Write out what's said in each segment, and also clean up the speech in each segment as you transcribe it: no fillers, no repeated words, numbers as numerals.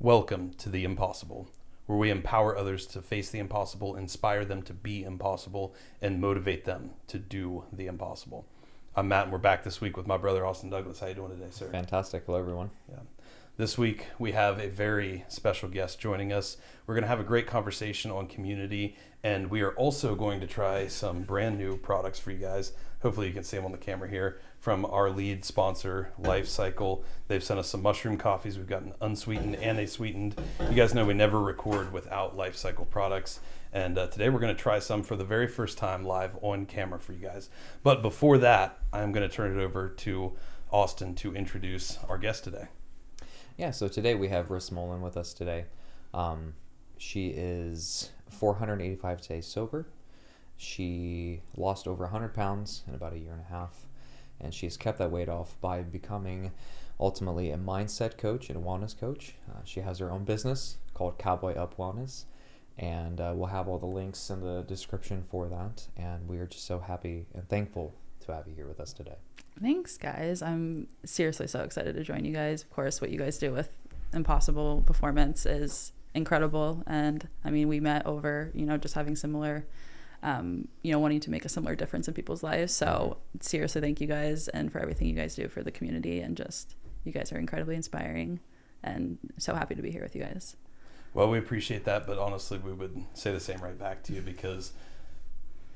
Welcome to The Impossible, where we empower others to face the impossible, inspire them to be impossible, and motivate them to do the impossible. I'm Matt, and we're back this week with my brother, Austin Douglas. How you doing today, sir? Fantastic. Hello, everyone. Yeah. This week, we have a very special guest joining us. We're going to have a great conversation on community, and we are also going to try some brand new products for you guys. Hopefully you can see them on the camera here from our lead sponsor, Life Cycle. They've sent us some mushroom coffees. We've got an unsweetened and a sweetened. You guys know we never record without Life Cycle products. And today we're going to try some for the very first time live on camera for you guys. But before that, I'm going to turn it over to Austin to introduce our guest today. Yeah, so today we have Mullen with us today. She is 485 days sober. She lost over 100 pounds in about a year and a half, and she's kept that weight off by becoming ultimately a mindset coach and a wellness coach. She has her own business called Cowboy Up Wellness, and we'll have all the links in the description for that, and we are just so happy and thankful to have you here with us today. Thanks, guys. I'm seriously so excited to join you guys. Of course, what you guys do with Impossible Performance is incredible. And I mean, we met over, just having similar, wanting to make a similar difference in people's lives. So seriously, thank you guys and for everything you guys do for the community. And just, you guys are incredibly inspiring and so happy to be here with you guys. Well, we appreciate that, but honestly, we would say the same right back to you because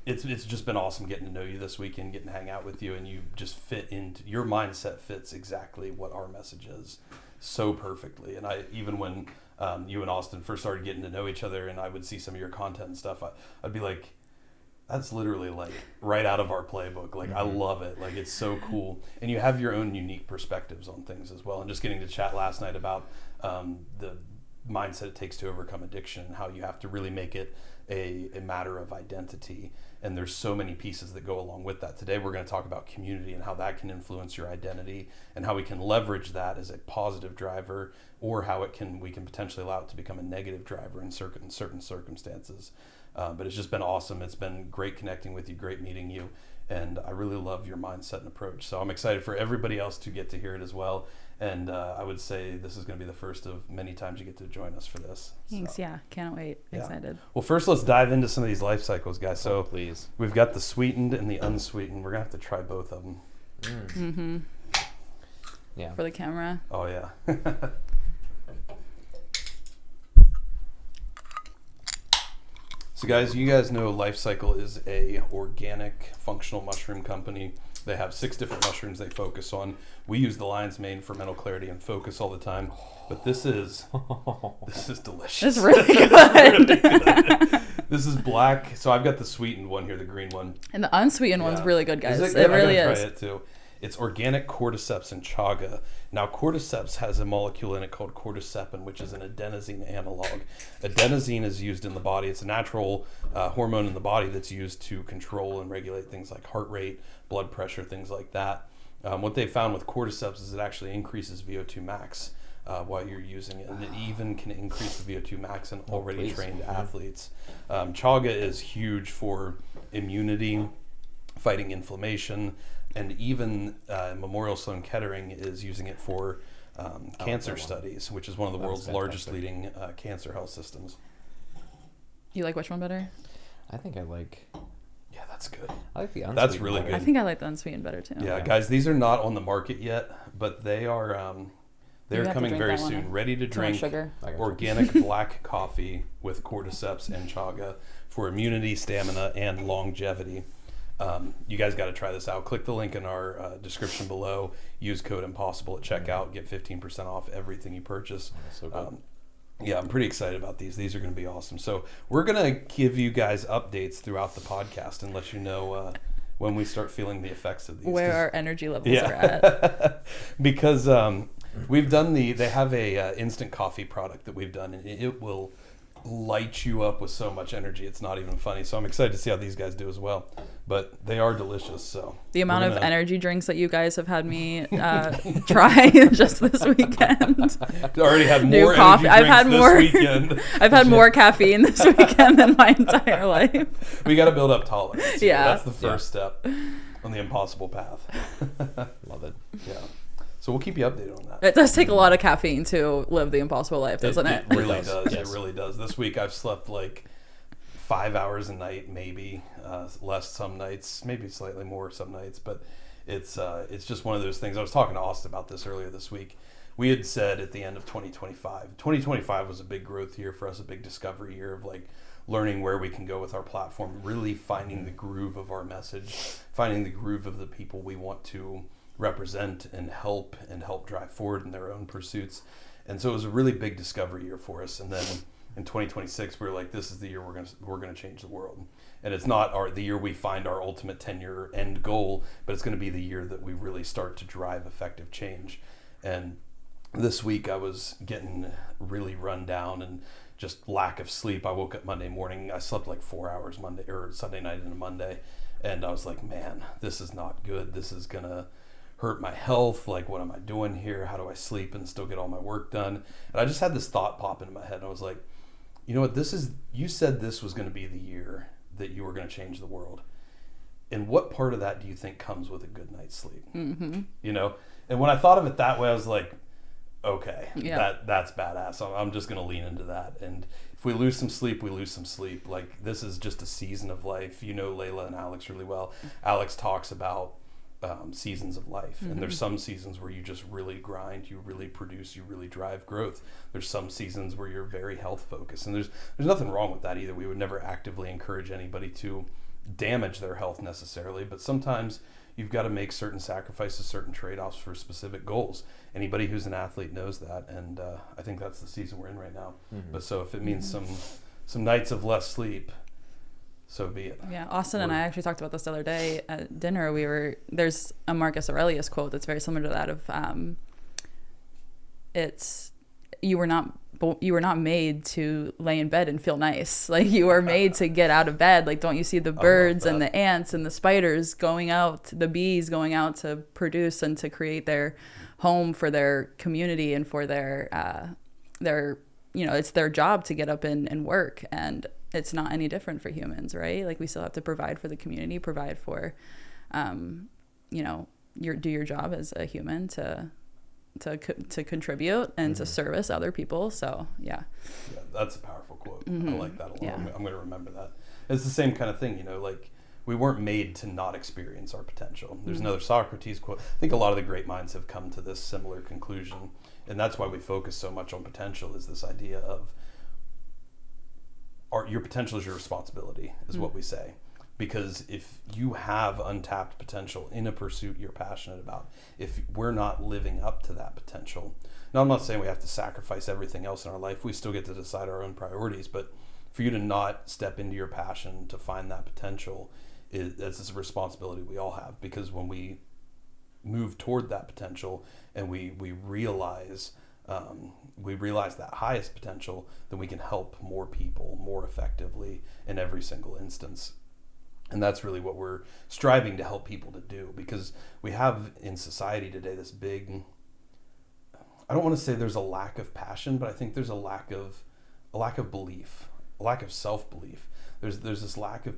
it's just been awesome getting to know you this weekend, getting to hang out with you, and you just fit into your mindset fits exactly what our message is so perfectly. And even when you and Austin first started getting to know each other, and I would see some of your content and stuff, I'd be like, that's literally like right out of our playbook. Like, I love it. Like, it's so cool. And you have your own unique perspectives on things as well. And just getting to chat last night about the mindset it takes to overcome addiction and how you have to really make it a matter of identity. And there's so many pieces that go along with that. Today we're going to talk about community and how that can influence your identity and how we can leverage that as a positive driver, or how we can potentially allow it to become a negative driver in certain circumstances. But it's just been awesome. It's been great connecting with you, great meeting you, and I really love your mindset and approach. So I'm excited for everybody else to get to hear it as well. And I would say this is going to be the first of many times you get to join us for this. Thanks. So. Yeah. Can't wait. Yeah. Excited. Well, first let's dive into some of these life cycles, guys. So please. We've got the sweetened and the unsweetened. We're going to have to try both of them. Mm-hmm. Yeah. For the camera. Oh, yeah. So guys, you guys know Life Cycle is a organic functional mushroom company. They have 6 different mushrooms they focus on. We use the lion's mane for mental clarity and focus all the time, but this is delicious. It's really good. Really good. This is black. So I've got the sweetened one here, the green one. And the unsweetened one's really good, guys. Is it good? It really I'm gonna is. try it too. It's organic cordyceps and chaga. Now, cordyceps has a molecule in it called cordycepin, which is an adenosine analog. Adenosine is used in the body. It's a natural hormone in the body that's used to control and regulate things like heart rate, blood pressure, things like that. What they found with cordyceps is it actually increases VO2 max while you're using it. And it even can increase the VO2 max in already trained athletes. Chaga is huge for immunity, fighting inflammation, and even Memorial Sloan Kettering is using it for cancer studies, which is one of the world's largest leading cancer health systems. You like which one better? I think I like... Yeah, that's good. I like the unsweetened. That's really good. I think I like the unsweetened better too. Yeah, guys, these are not on the market yet, but they are they're coming very soon. Ready to drink sugar. Organic black coffee with cordyceps and chaga for immunity, stamina, and longevity. You guys got to try this out. Click the link in our description below. Use code IMPOSSIBLE at checkout. Get 15% off everything you purchase. So good. Yeah, I'm pretty excited about these. These are going to be awesome. So we're going to give you guys updates throughout the podcast and let you know when we start feeling the effects of these. Where our energy levels are at. Because we've done they have a instant coffee product that we've done, and it will light you up with so much energy. It's not even funny. So I'm excited to see how these guys do as well. But they are delicious. So the amount of energy drinks that you guys have had me try just this weekend. Already had more coffee. I've had more. Weekend. I've had more caffeine this weekend than my entire life. We got to build up tolerance. Yeah, that's the first step on the impossible path. Love it. Yeah. So we'll keep you updated on that. It does take a lot of caffeine to live the impossible life, doesn't it? It really does. Yes. It really does. This week I've slept like 5 hours a night, maybe less some nights, maybe slightly more some nights. But it's just one of those things. I was talking to Austin about this earlier this week. We had said at the end of 2025 was a big growth year for us, a big discovery year of like learning where we can go with our platform, really finding the groove of our message, finding the groove of the people we want to represent and help drive forward in their own pursuits. And so it was a really big discovery year for us. And then in 2026 we were like, this is the year we're gonna change the world. And it's not the year we find our ultimate 10-year end goal, but it's going to be the year that we really start to drive effective change. And this week I was getting really run down and just lack of sleep. I woke up Monday morning, I slept like 4 hours Sunday night into Monday, and I was like, man, this is not good. This is gonna hurt my health. Like, what am I doing here? How do I sleep and still get all my work done? And I just had this thought pop into my head, and I was like, you know what, you said this was going to be the year that you were going to change the world. And what part of that do you think comes with a good night's sleep? Mm-hmm. You know? And when I thought of it that way, I was like, okay, yeah. that's badass. I'm just going to lean into that. And if we lose some sleep, we lose some sleep. Like, this is just a season of life. You know Layla and Alex really well. Alex talks about seasons of life. Mm-hmm. And there's some seasons where you just really grind, you really produce, you really drive growth. There's some seasons where you're very health focused. And there's nothing wrong with that either. We would never actively encourage anybody to damage their health necessarily, but sometimes you've got to make certain sacrifices, certain trade-offs for specific goals. Anybody who's an athlete knows that, and I think that's the season we're in right now. Mm-hmm. But so if it means some nights of less sleep, so be it. Yeah, Austin and I actually talked about this the other day at dinner. There's a Marcus Aurelius quote that's very similar to that of it's you were not made to lay in bed and feel nice. Like, you are made to get out of bed. Like, don't you see the birds and the ants and the spiders going out, the bees going out to produce and to create their home for their community and for their it's their job to get up and work. And it's not any different for humans, right? Like, we still have to provide for the community, provide for, do your job as a human to contribute and to service other people. So yeah, that's a powerful quote. I like that a lot. Yeah. I'm going to remember that. It's the same kind of thing, like, we weren't made to not experience our potential. There's another Socrates quote. I think a lot of the great minds have come to this similar conclusion, and that's why we focus so much on potential, is this idea of your potential is your responsibility, is what we say. Because if you have untapped potential in a pursuit you're passionate about, if we're not living up to that potential, now I'm not saying we have to sacrifice everything else in our life. We still get to decide our own priorities, but for you to not step into your passion to find that potential, it's a responsibility we all have. Because when we move toward that potential and we realize that highest potential, then we can help more people more effectively in every single instance. And that's really what we're striving to help people to do, because we have in society today this big, I don't want to say there's a lack of passion, but I think there's a lack of belief, a lack of self-belief. There's this lack of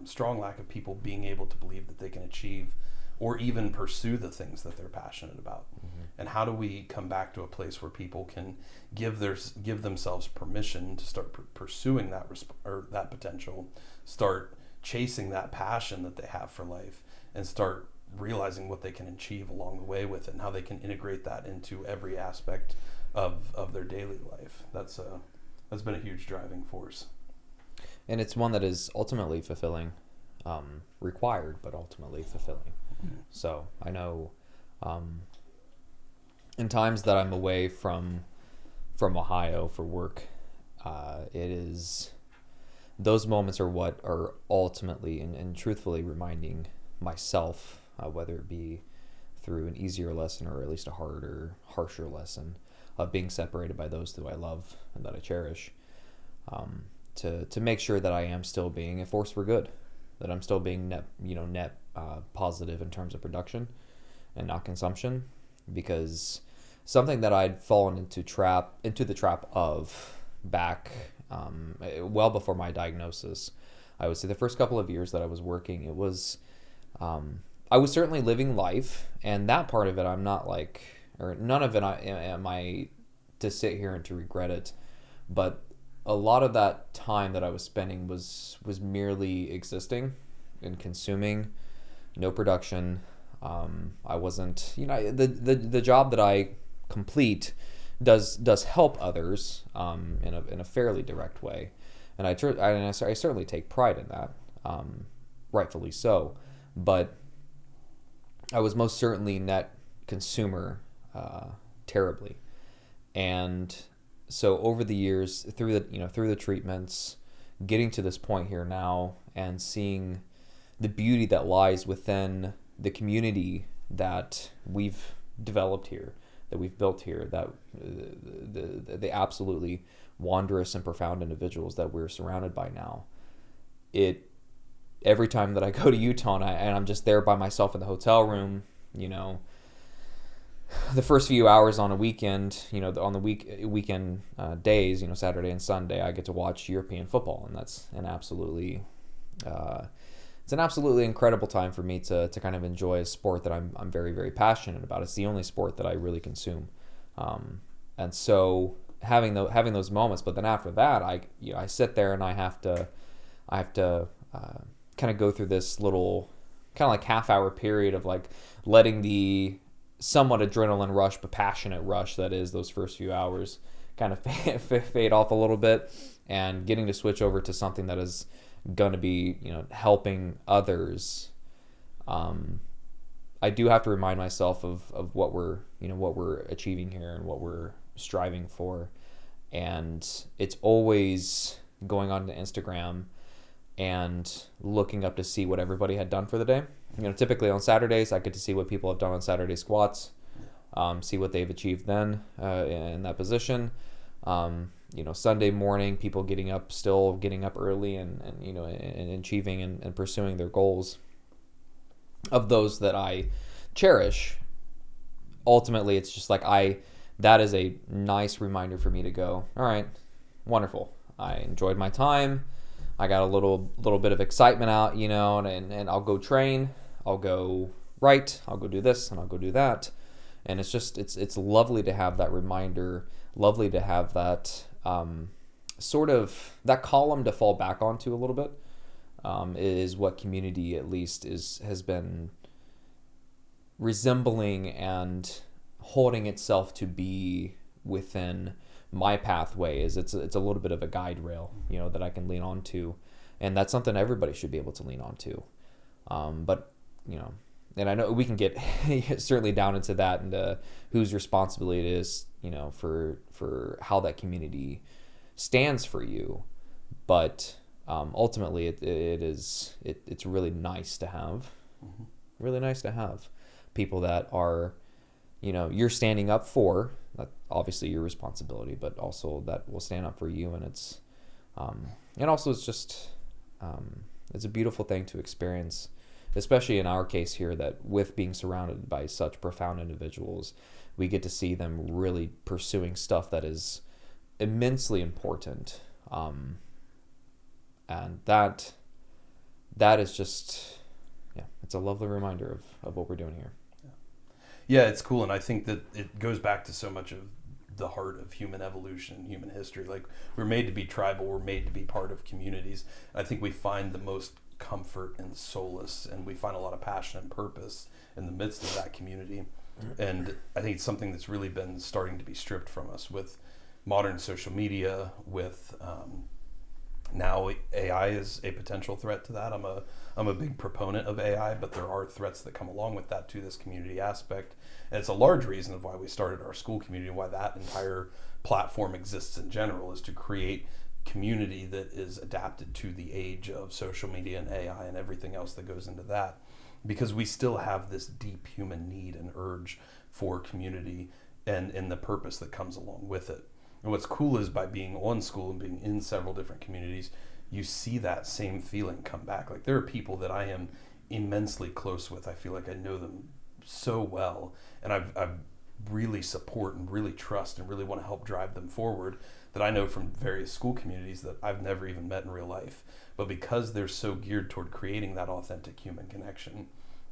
strong lack of people being able to believe that they can achieve or even pursue the things that they're passionate about. Mm-hmm. And how do we come back to a place where people can give themselves permission to start pursuing that potential, start chasing that passion that they have for life, and start realizing what they can achieve along the way with it, and how they can integrate that into every aspect of their daily life. That's been a huge driving force. And it's one that is ultimately fulfilling, required, but ultimately fulfilling. Mm-hmm. So I know in times that I'm away from Ohio for work, those moments are what are ultimately and truthfully reminding myself, whether it be through an easier lesson or at least a harder, harsher lesson, of being separated by those that I love and that I cherish, to make sure that I am still being a force for good, that I'm still being net positive in terms of production and not consumption. Because something that I'd fallen into the trap of back well before my diagnosis, I would say the first couple of years that I was working, it was I was certainly living life, and that part of it I'm not like, or none of it am I to sit here and to regret it, but a lot of that time that I was spending was merely existing and consuming, no production. I wasn't, the job that I complete does help others in a fairly direct way, and I certainly take pride in that, rightfully so, but I was most certainly net consumer terribly, and so over the years, through the treatments, getting to this point here now, and seeing the beauty that lies within the community that we've developed here, that we've built here, that the absolutely wondrous and profound individuals that we're surrounded by now. Every time that I go to Utah and I'm just there by myself in the hotel room, the first few hours on a weekend, on the weekend days, Saturday and Sunday, I get to watch European football, and that's an absolutely incredible time for me to kind of enjoy a sport that I'm very, very passionate about. It's the only sport that I really consume, and so having those moments. But then after that, I sit there and I have to kind of go through this little kind of like half-hour period of like letting the somewhat adrenaline rush, but passionate rush that is those first few hours kind of fade off a little bit, and getting to switch over to something that is going to be, helping others. I do have to remind myself of what we're achieving here and what we're striving for. And it's always going on to Instagram and looking up to see what everybody had done for the day. Typically on Saturdays, I get to see what people have done on Saturday squats, see what they've achieved then in that position. Sunday morning, people getting up early and achieving and pursuing their goals of those that I cherish. Ultimately, it's just like that is a nice reminder for me to go, all right, wonderful. I enjoyed my time. I got a little bit of excitement out, and I'll go train, I'll go write, I'll go do this, and I'll go do that. And it's just, it's lovely to have that reminder, lovely to have that sort of, that column to fall back onto a little bit, is what community at least has been resembling and holding itself to be within my pathway. Is it's a little bit of a guide rail, that I can lean on to, and that's something everybody should be able to lean on to. But and I know we can get certainly down into that, and whose responsibility it is, for how that community stands for you. But ultimately, it's really nice to have, really nice to have people that are, you're standing up for. Obviously your responsibility, but also that will stand up for you. And it's and also it's just it's a beautiful thing to experience, especially in our case here, that with being surrounded by such profound individuals, we get to see them really pursuing stuff that is immensely important, and that is just, it's a lovely reminder of what we're doing here. Yeah, it's cool, and I think that it goes back to so much of the heart of human evolution, human history. Like, we're made to be tribal, we're made to be part of communities. I think we find the most comfort and solace, and we find a lot of passion and purpose in the midst of that community. And I think it's something that's really been starting to be stripped from us with modern social media, with now AI is a potential threat to that. I'm a big proponent of AI, but there are threats that come along with that to this community aspect. And it's a large reason of why we started our school community, why that entire platform exists in general, is to create community that is adapted to the age of social media and AI and everything else that goes into that. Because we still have this deep human need and urge for community and the purpose that comes along with it. And what's cool is by being on school and being in several different communities, you see that same feeling come back. Like, there are people that I am immensely close with. I feel like I know them so well, and I've really support and really trust and really want to help drive them forward, that I know from various school communities that I've never even met in real life. But because they're so geared toward creating that authentic human connection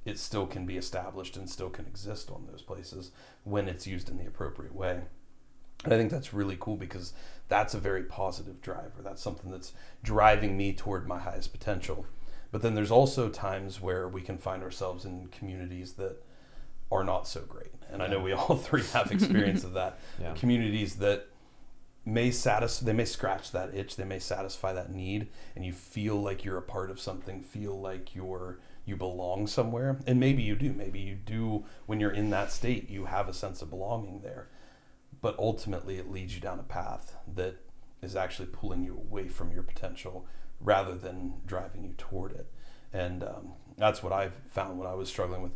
it still can be established and still can exist on those places when it's used in the appropriate way. And I think that's really cool because that's a very positive driver. That's something that's driving me toward my highest potential. But then there's also times where we can find ourselves in communities that are not so great. And I know we all three have experience of that. Yeah. Communities that may they may scratch that itch, they may satisfy that need, and you feel like you're a part of something, feel like you belong somewhere. And maybe you do when you're in that state, you have a sense of belonging there. But ultimately it leads you down a path that is actually pulling you away from your potential rather than driving you toward it. And that's what I found when I was struggling with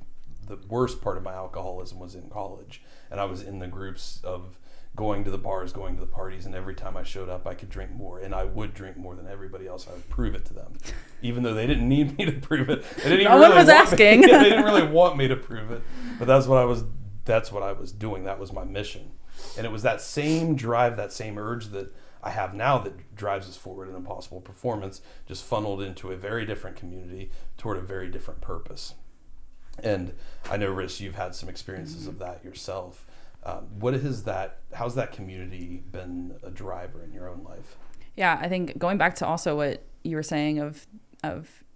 the worst part of my alcoholism was in college. And I was in the groups of going to the bars, going to the parties, and every time I showed up, I could drink more. And I would drink more than everybody else. I would prove it to them, even though they didn't need me to prove it. They didn't No one was asking. They didn't really want me to prove it. But that's what I was doing. That was my mission. And it was that same drive, that same urge that I have now that drives us forward in Impossible Performance, just funneled into a very different community toward a very different purpose. And I know, Rish, you've had some experiences of that yourself. How's that community been a driver in your own life? Yeah, I think going back to also what you were saying of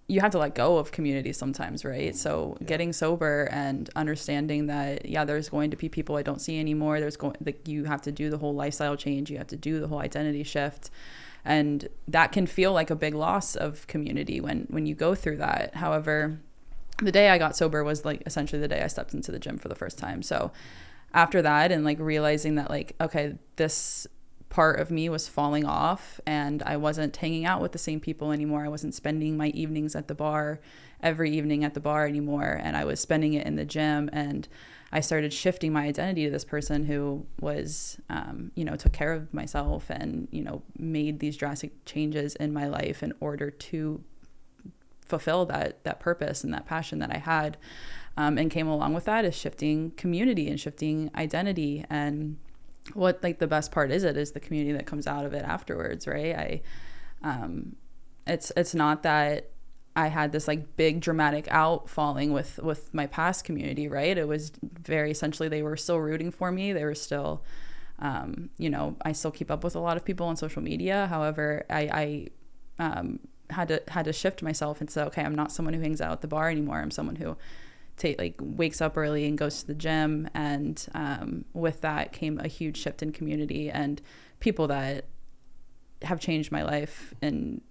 you have to let go of community sometimes, right? So getting sober and understanding that, there's going to be people I don't see anymore. You have to do the whole lifestyle change. You have to do the whole identity shift. And that can feel like a big loss of community when you go through that. However, the day I got sober was like essentially the day I stepped into the gym for the first time. So after that, and like realizing that like, okay, this part of me was falling off and I wasn't hanging out with the same people anymore. I wasn't spending my evenings at the bar, every evening at the bar anymore. And I was spending it in the gym. And I started shifting my identity to this person who was, took care of myself and, made these drastic changes in my life in order to fulfill that purpose and that passion that I had. And came along with that is shifting community and shifting identity. And what like the best part is the community that comes out of it afterwards, right? It's not that I had this like big dramatic outfalling with my past community, right? It was very essentially they were still rooting for me. They were still, I still keep up with a lot of people on social media. However, I had to shift myself and say, okay, I'm not someone who hangs out at the bar anymore. I'm someone who wakes up early and goes to the gym. And with that came a huge shift in community and people that have changed my life in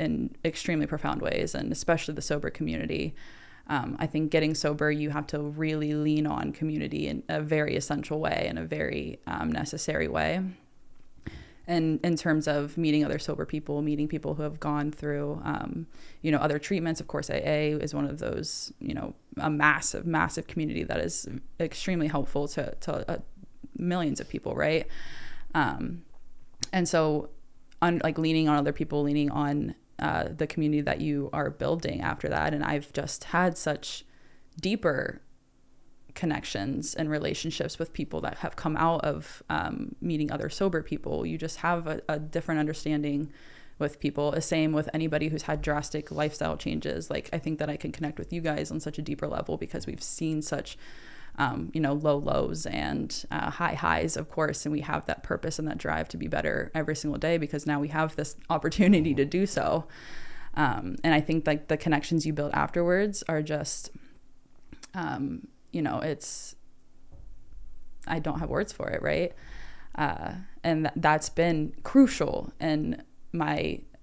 extremely profound ways, and especially the sober community. I think getting sober, you have to really lean on community in a very essential way, in a very necessary way. And in terms of meeting other sober people, meeting people who have gone through, other treatments, of course, AA is one of those, a massive, massive community that is extremely helpful to millions of people, right? And so leaning on other people, leaning on the community that you are building after that. And I've just had such deeper connections and relationships with people that have come out of meeting other sober people. You just have a different understanding with people. Same with anybody who's had drastic lifestyle changes. Like I think that I can connect with you guys on such a deeper level because we've seen such low lows and high highs, of course, and we have that purpose and that drive to be better every single day because now we have this opportunity to do so. And I think like the connections you build afterwards are just I don't have words for it, right? And that's been crucial in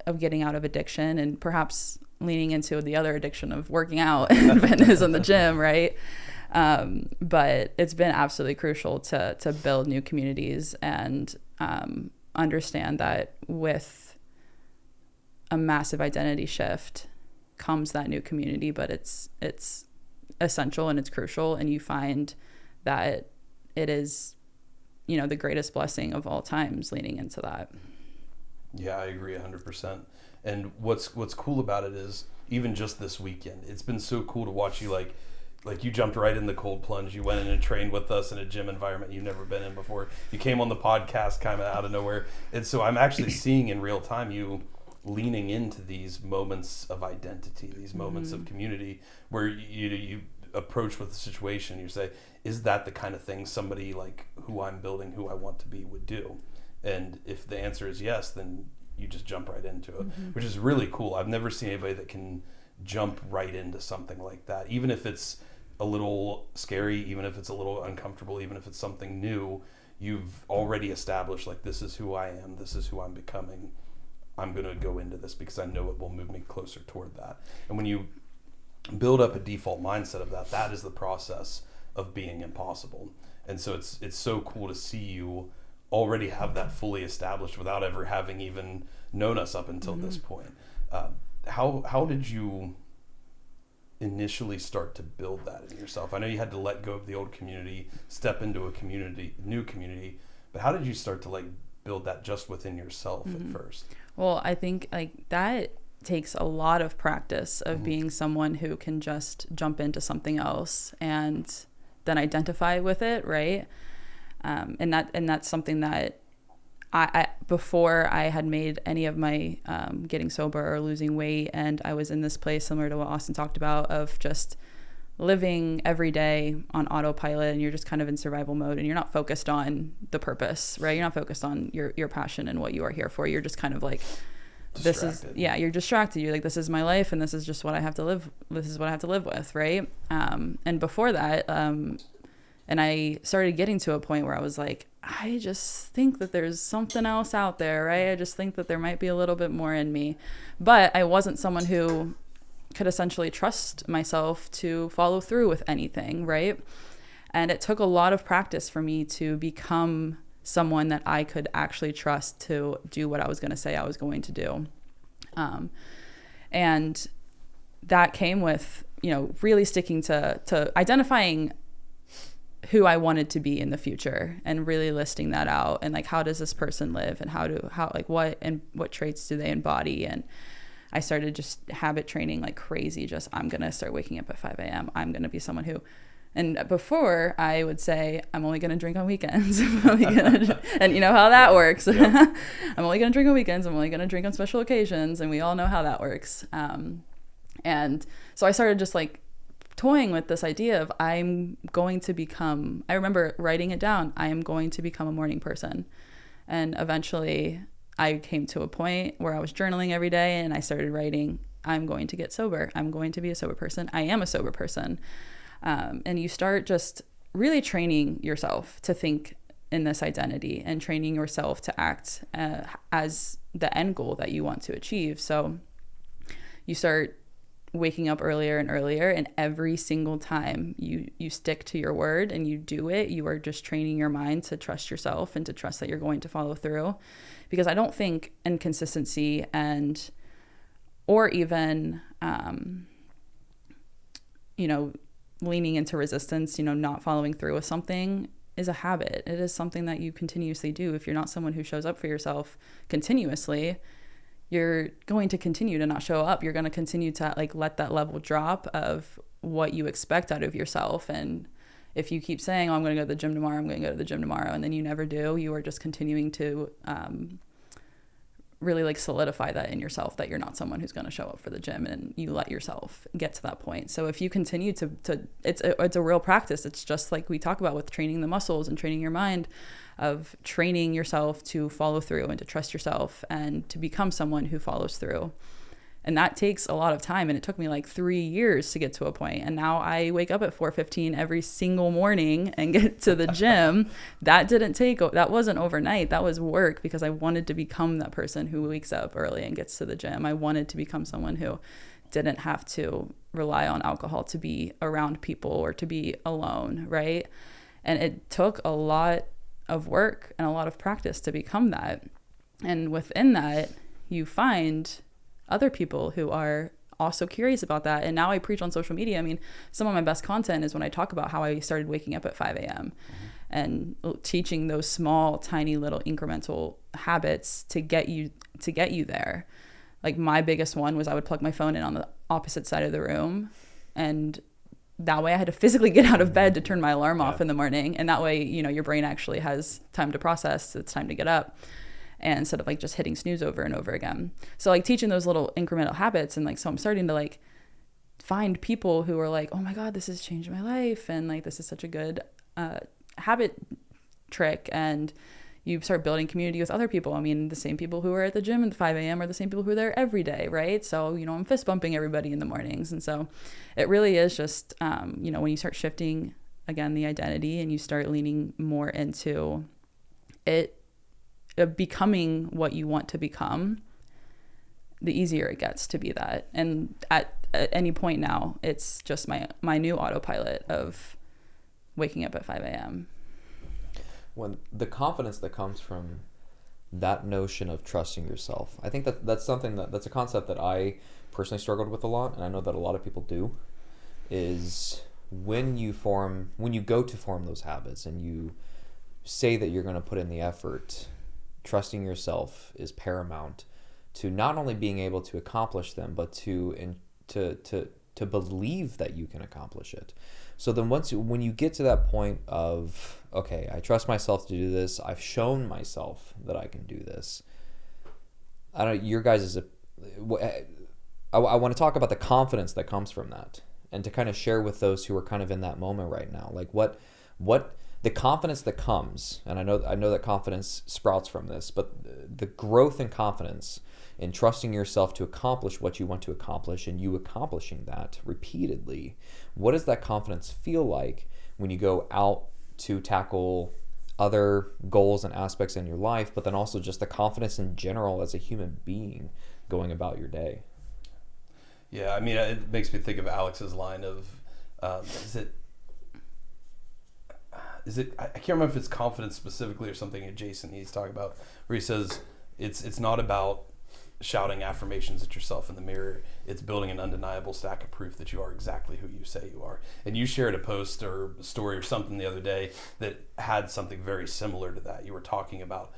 of getting out of addiction and perhaps leaning into the other addiction of working out and fitness in the gym, right? But it's been absolutely crucial to build new communities and understand that with a massive identity shift comes that new community, but it's essential and it's crucial, and you find that it is the greatest blessing of all times leaning into that. Yeah, I agree 100%. And what's cool about it is even just this weekend, it's been so cool to watch you like you jumped right in the cold plunge. You went in and trained with us in a gym environment you've never been in before. You came on the podcast kind of out of nowhere. And so I'm actually seeing in real time you leaning into these moments of identity, these moments of community where you approach with the situation. You say, is that the kind of thing somebody like who I'm building, who I want to be, would do? And if the answer is yes, then you just jump right into it, which is really cool. I've never seen anybody that can jump right into something like that, even if it's a little scary, even if it's a little uncomfortable, even if it's something new. You've already established, like, this is who I am, this is who I'm becoming. I'm going to go into this because I know it will move me closer toward that. And when you build up a default mindset of that, that is the process of being impossible. And so it's so cool to see you already have that fully established without ever having even known us up until this point. How did you initially start to build that in yourself? I know you had to let go of the old community, step into a new community, but how did you start to like build that just within yourself at first? Well, I think like that takes a lot of practice of being someone who can just jump into something else and then identify with it, right? And that's something that I before I had made any of my getting sober or losing weight, and I was in this place similar to what Austin talked about of just living every day on autopilot, and you're just kind of in survival mode, and you're not focused on the purpose, right? You're not focused on your passion and what you are here for. You're just kind of like, you're distracted. You're like, this is my life, and this is just what I have to live. This is what I have to live with, right? And before that, and I started getting to a point where I was like, I just think that there's something else out there, right? I just think that there might be a little bit more in me. But I wasn't someone who could essentially trust myself to follow through with anything, right? And it took a lot of practice for me to become someone that I could actually trust to do what I was going to say I was going to do. And that came with, really sticking to identifying who I wanted to be in the future and really listing that out, and like, how does this person live, and what traits do they embody? And I started just habit training like crazy. Just, I'm going to start waking up at 5 a.m. I'm going to be someone who, and before I would say, I'm only going to drink on weekends. And you know how that works. Yep. I'm only going to drink on weekends. I'm only going to drink on special occasions. And we all know how that works. And so I started just like toying with this idea of I remember writing it down. I am going to become a morning person. And eventually I came to a point where I was journaling every day, and I started writing, I'm going to get sober. I'm going to be a sober person. I am a sober person. And you start just really training yourself to think in this identity, and training yourself to act as the end goal that you want to achieve. So you start waking up earlier and earlier, and every single time you stick to your word and you do it, you are just training your mind to trust yourself and to trust that you're going to follow through. Because I don't think inconsistency or even leaning into resistance, not following through with something is a habit. It is something that you continuously do. If you're not someone who shows up for yourself continuously, you're going to continue to not show up. You're going to continue to like let that level drop of what you expect out of yourself. And if you keep saying, I'm going to go to the gym tomorrow, and then you never do, you are just continuing to really like solidify that in yourself, that you're not someone who's going to show up for the gym, and you let yourself get to that point. So if you continue to it's a real practice. It's just like we talk about with training the muscles and training your mind, of training yourself to follow through and to trust yourself and to become someone who follows through. And that takes a lot of time. And it took me like 3 years to get to a point. And now I wake up at 4:15 every single morning and get to the gym. That wasn't overnight. That was work, because I wanted to become that person who wakes up early and gets to the gym. I wanted to become someone who didn't have to rely on alcohol to be around people or to be alone, right? And it took a lot of work and a lot of practice to become that. And within that, you find other people who are also curious about that. And now I preach on social media. I mean, some of my best content is when I talk about how I started waking up at 5 a.m. and teaching those small, tiny little incremental habits to get you there. Like my biggest one was I would plug my phone in on the opposite side of the room, and that way I had to physically get out of bed to turn my alarm off in the morning. And that way, your brain actually has time to process. It's time to get up, and instead of like just hitting snooze over and over again. So like teaching those little incremental habits, and like, so I'm starting to like find people who are like, oh my God, this has changed my life. And like, this is such a good habit trick. And you start building community with other people. I mean, the same people who are at the gym at 5 a.m. are the same people who are there every day, right? So, I'm fist bumping everybody in the mornings. And so it really is just, when you start shifting, again, the identity, and you start leaning more into it becoming what you want to become, the easier it gets to be that. And at any point now, it's just my new autopilot of waking up at 5 a.m. When the confidence that comes from that notion of trusting yourself, I think that's something that's a concept that I personally struggled with a lot, and I know that a lot of people do, is when you go to form those habits and you say that you're going to put in the effort, trusting yourself is paramount to not only being able to accomplish them, but to believe that you can accomplish it. So then when you get to that point of, okay, I trust myself to do this, I've shown myself that I can do this. I don't know, your guys' I want to talk about the confidence that comes from that, and to kind of share with those who are kind of in that moment right now, like what the confidence that comes, and I know that confidence sprouts from this, but the growth in confidence in trusting yourself to accomplish what you want to accomplish, and you accomplishing that repeatedly, what does that confidence feel like when you go out to tackle other goals and aspects in your life, but then also just the confidence in general as a human being going about your day? Yeah, I mean, it makes me think of Alex's line of, is it? I can't remember if it's confidence specifically or something adjacent he's talking about, where he says it's not about shouting affirmations at yourself in the mirror. It's building an undeniable stack of proof that you are exactly who you say you are. And you shared a post or a story or something the other day that had something very similar to that. You were talking about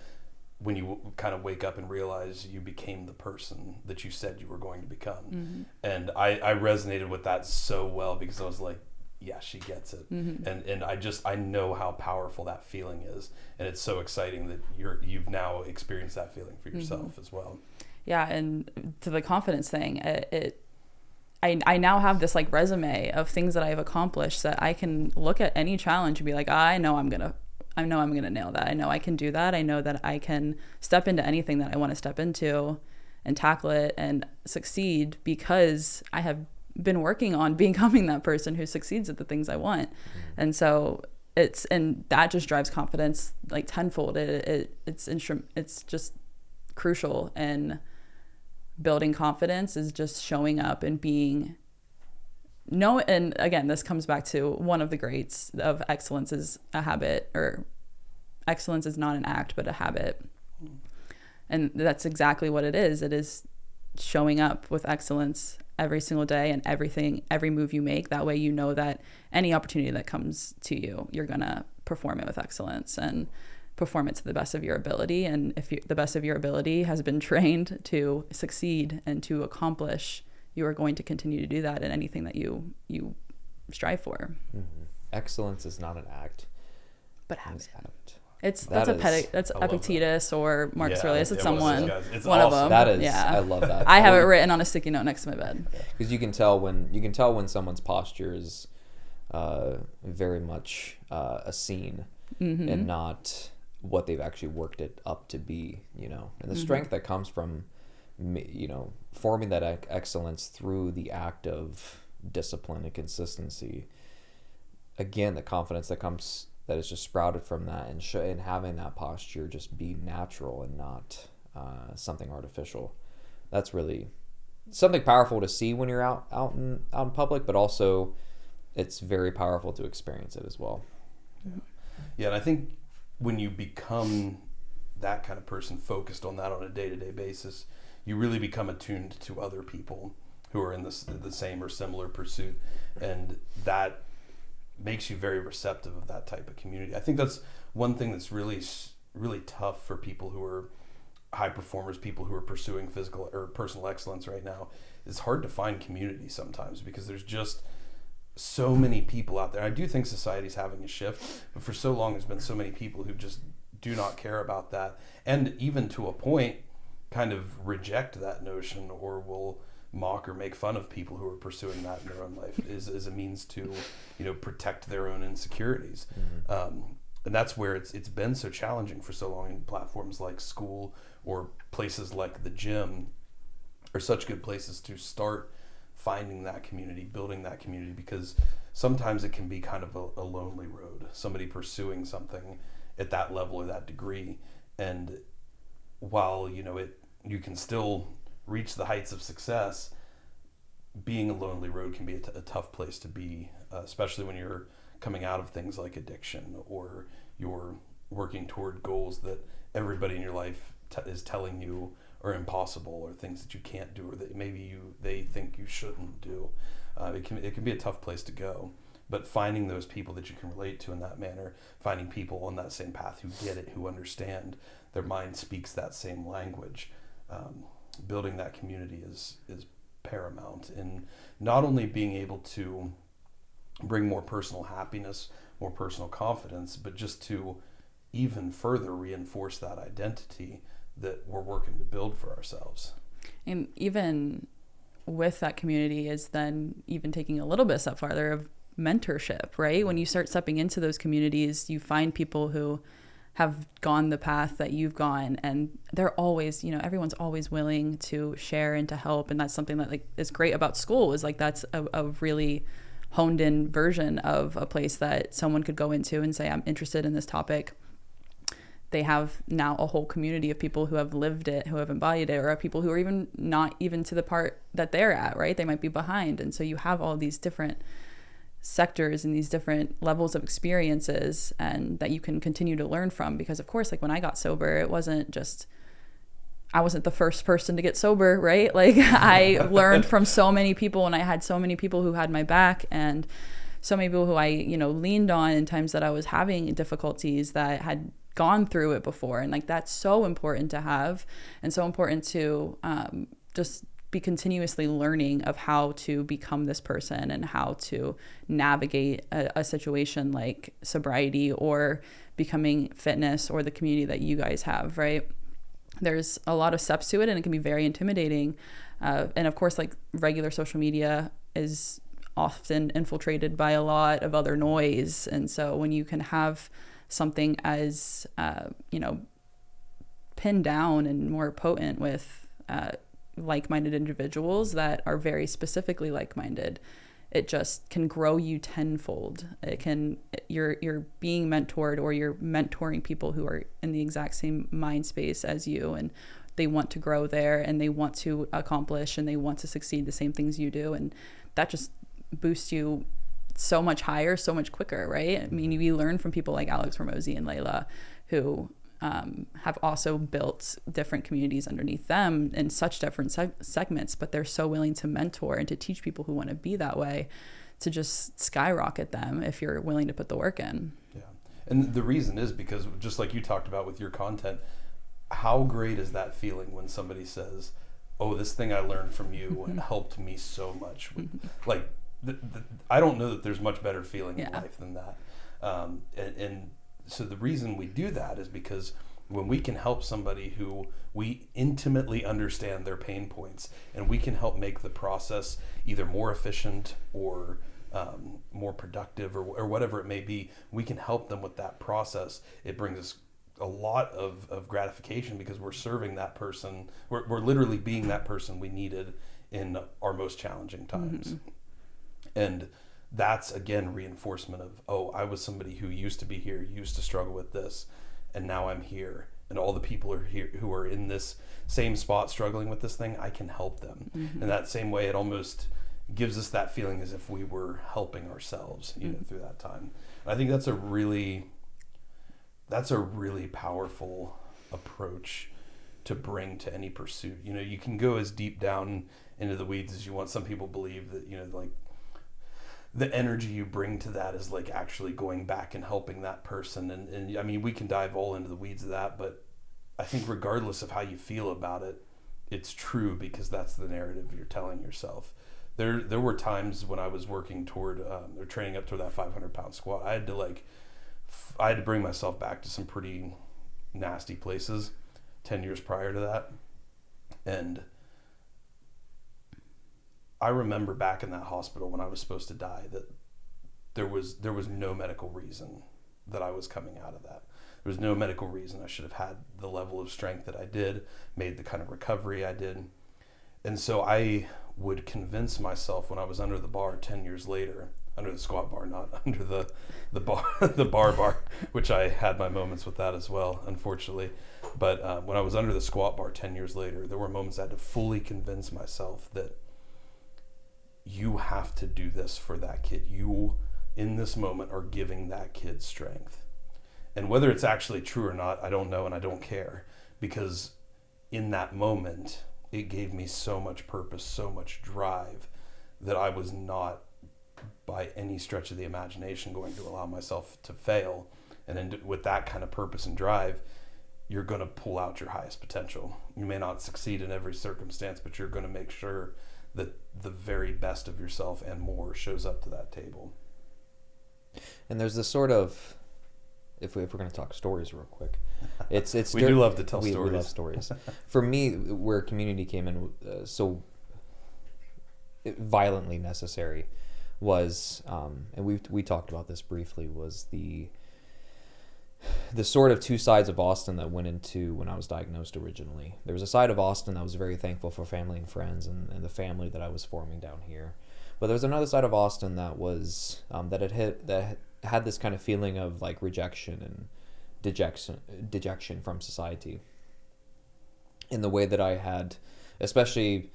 when you kind of wake up and realize you became the person that you said you were going to become. Mm-hmm. And I resonated with that so well, because I was like, yeah, she gets it. Mm-hmm. And I know how powerful that feeling is. And it's so exciting that you've now experienced that feeling for yourself mm-hmm. as well. Yeah, and to the confidence thing, I now have this like resume of things that I've accomplished that I can look at any challenge and be like, I know I'm gonna nail that. I know I can do that. I know that I can step into anything that I want to step into and tackle it and succeed, because I have been working on becoming that person who succeeds at the things I want. Mm-hmm. And so and that just drives confidence like tenfold. It's just crucial in building confidence, is just showing up and being and again, this comes back to one of the greats of excellence is a habit, or excellence is not an act but a habit. And that's exactly what it is. It is showing up with excellence every single day, and every move you make. That way you know that any opportunity that comes to you, you're gonna perform it with excellence and perform it to the best of your ability. And if the best of your ability has been trained to succeed and to accomplish, you are going to continue to do that in anything that you strive for. Mm-hmm. Excellence is not an act, but habit. That's Epictetus or Marcus Aurelius. It's someone. It's one awesome. of them. That is. Yeah. I love that. I have it written on a sticky note next to my bed. Because you can tell when someone's posture is very much a scene mm-hmm. and not what they've actually worked it up to be, and the mm-hmm. strength that comes from, forming that excellence through the act of discipline and consistency. Again, the confidence that is just sprouted from that, and having that posture just be natural and not something artificial. That's really something powerful to see when you're out in public, but also it's very powerful to experience it as well. Yeah, and I think when you become that kind of person, focused on that on a day-to-day basis, you really become attuned to other people who are in the same or similar pursuit, and that makes you very receptive of that type of community. I think that's one thing that's really, really tough for people who are high performers, people who are pursuing physical or personal excellence right now. It's hard to find community sometimes, because there's just so many people out there. I do think society's having a shift, but for so long there's been so many people who just do not care about that, and even to a point kind of reject that notion, or will mock or make fun of people who are pursuing that in their own life is a means to, protect their own insecurities. And that's where it's been so challenging for so long. In platforms like school or places like the gym are such good places to start finding that community, building that community, because sometimes it can be kind of a lonely road, somebody pursuing something at that level or that degree. And while, you can still reach the heights of success, being a lonely road can be a tough place to be, especially when you're coming out of things like addiction, or you're working toward goals that everybody in your life is telling you are impossible, or things that you can't do, or that maybe they think you shouldn't do. It can be a tough place to go. But finding those people that you can relate to in that manner, finding people on that same path who get it, who understand, their mind speaks that same language, building that community is paramount in not only being able to bring more personal happiness, more personal confidence, but just to even further reinforce that identity that we're working to build for ourselves. And even with that community is then even taking a little bit step farther of mentorship, right? When you start stepping into those communities, you find people who have gone the path that you've gone, and they're always, everyone's always willing to share and to help. And that's something that is great about school, is that's a really honed in version of a place that someone could go into and say, I'm interested in this topic. They have now a whole community of people who have lived it, who have embodied it, or people who are even not even to the part that they're at, right? They might be behind. And so you have all these different sectors and these different levels of experiences, and that you can continue to learn from. Because of course, when I got sober, it wasn't just, I wasn't the first person to get sober, right? I learned from so many people, and I had so many people who had my back, and so many people who I, leaned on in times that I was having difficulties, that had gone through it before. And that's so important to have, and so important to just be continuously learning of how to become this person and how to navigate a situation like sobriety or becoming fitness or the community that you guys have, right? There's a lot of steps to it, and it can be very intimidating. And of course, regular social media is often infiltrated by a lot of other noise. And so when you can have something as, pinned down and more potent with like-minded individuals that are very specifically like-minded, it just can grow you tenfold. You're being mentored, or you're mentoring people who are in the exact same mind space as you, and they want to grow there, and they want to accomplish, and they want to succeed the same things you do. And that just boosts you so much higher, so much quicker, right? I mean, we learn from people like Alex Ramosi and Layla, who have also built different communities underneath them in such different segments, but they're so willing to mentor and to teach people who want to be that way, to just skyrocket them if you're willing to put the work in. Yeah. And the reason is because, just like you talked about with your content, how great is that feeling when somebody says, oh, this thing I learned from you helped me so much. I don't know that there's much better feeling in life than that. And so the reason we do that is because when we can help somebody who we intimately understand their pain points, and we can help make the process either more efficient or more productive, or whatever it may be, we can help them with that process. It brings us a lot of gratification, because we're serving that person. We're literally being that person we needed in our most challenging times. Mm-hmm. And that's, again, reinforcement of, oh, I was somebody who used to be here, used to struggle with this, and now I'm here. And all the people are here who are in this same spot struggling with this thing, I can help them. Mm-hmm. In that same way, it almost gives us that feeling as if we were helping ourselves, through that time. And I think that's a really powerful approach to bring to any pursuit. You can go as deep down into the weeds as you want. Some people believe that, the energy you bring to that is actually going back and helping that person. And I mean, we can dive all into the weeds of that, but I think regardless of how you feel about it, it's true, because that's the narrative you're telling yourself. There were times when I was working toward, or training up toward that 500-pound squat, I had to bring myself back to some pretty nasty places 10 years prior to that. And I remember back in that hospital when I was supposed to die that there was no medical reason that I was coming out of that. There was no medical reason I should have had the level of strength that I did, made the kind of recovery I did. And so I would convince myself when I was under the bar 10 years later, under the squat bar, not under the bar, the bar, which I had my moments with that as well, unfortunately. But when I was under the squat bar 10 years later, there were moments I had to fully convince myself that you have to do this for that kid. You, in this moment, are giving that kid strength. And whether it's actually true or not, I don't know, and I don't care, because in that moment, it gave me so much purpose, so much drive, that I was not, by any stretch of the imagination, going to allow myself to fail. And then with that kind of purpose and drive, you're going to pull out your highest potential. You may not succeed in every circumstance, but you're going to make sure that the very best of yourself and more shows up to that table. And there's this sort of, if we're going to talk stories real quick, it's we do love to tell stories. We love stories. For me, where community came in so violently necessary was, and we talked about this briefly, was the sort of two sides of Austin that went into when I was diagnosed originally. There was a side of Austin that was very thankful for family and friends and the family that I was forming down here. But there was another side of Austin that was that had this kind of feeling of like rejection and dejection from society, in the way that I had, especially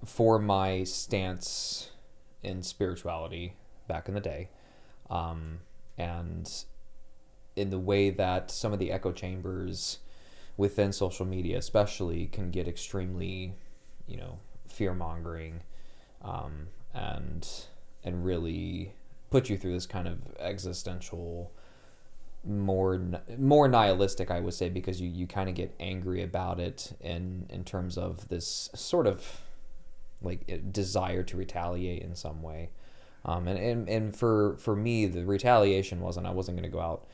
for my stance in spirituality back in the day, and in the way that some of the echo chambers within social media especially can get extremely, fear-mongering, and really put you through this kind of existential, more nihilistic, I would say, because you kind of get angry about it in terms of this sort of like desire to retaliate in some way. And for me, the retaliation I wasn't going to go out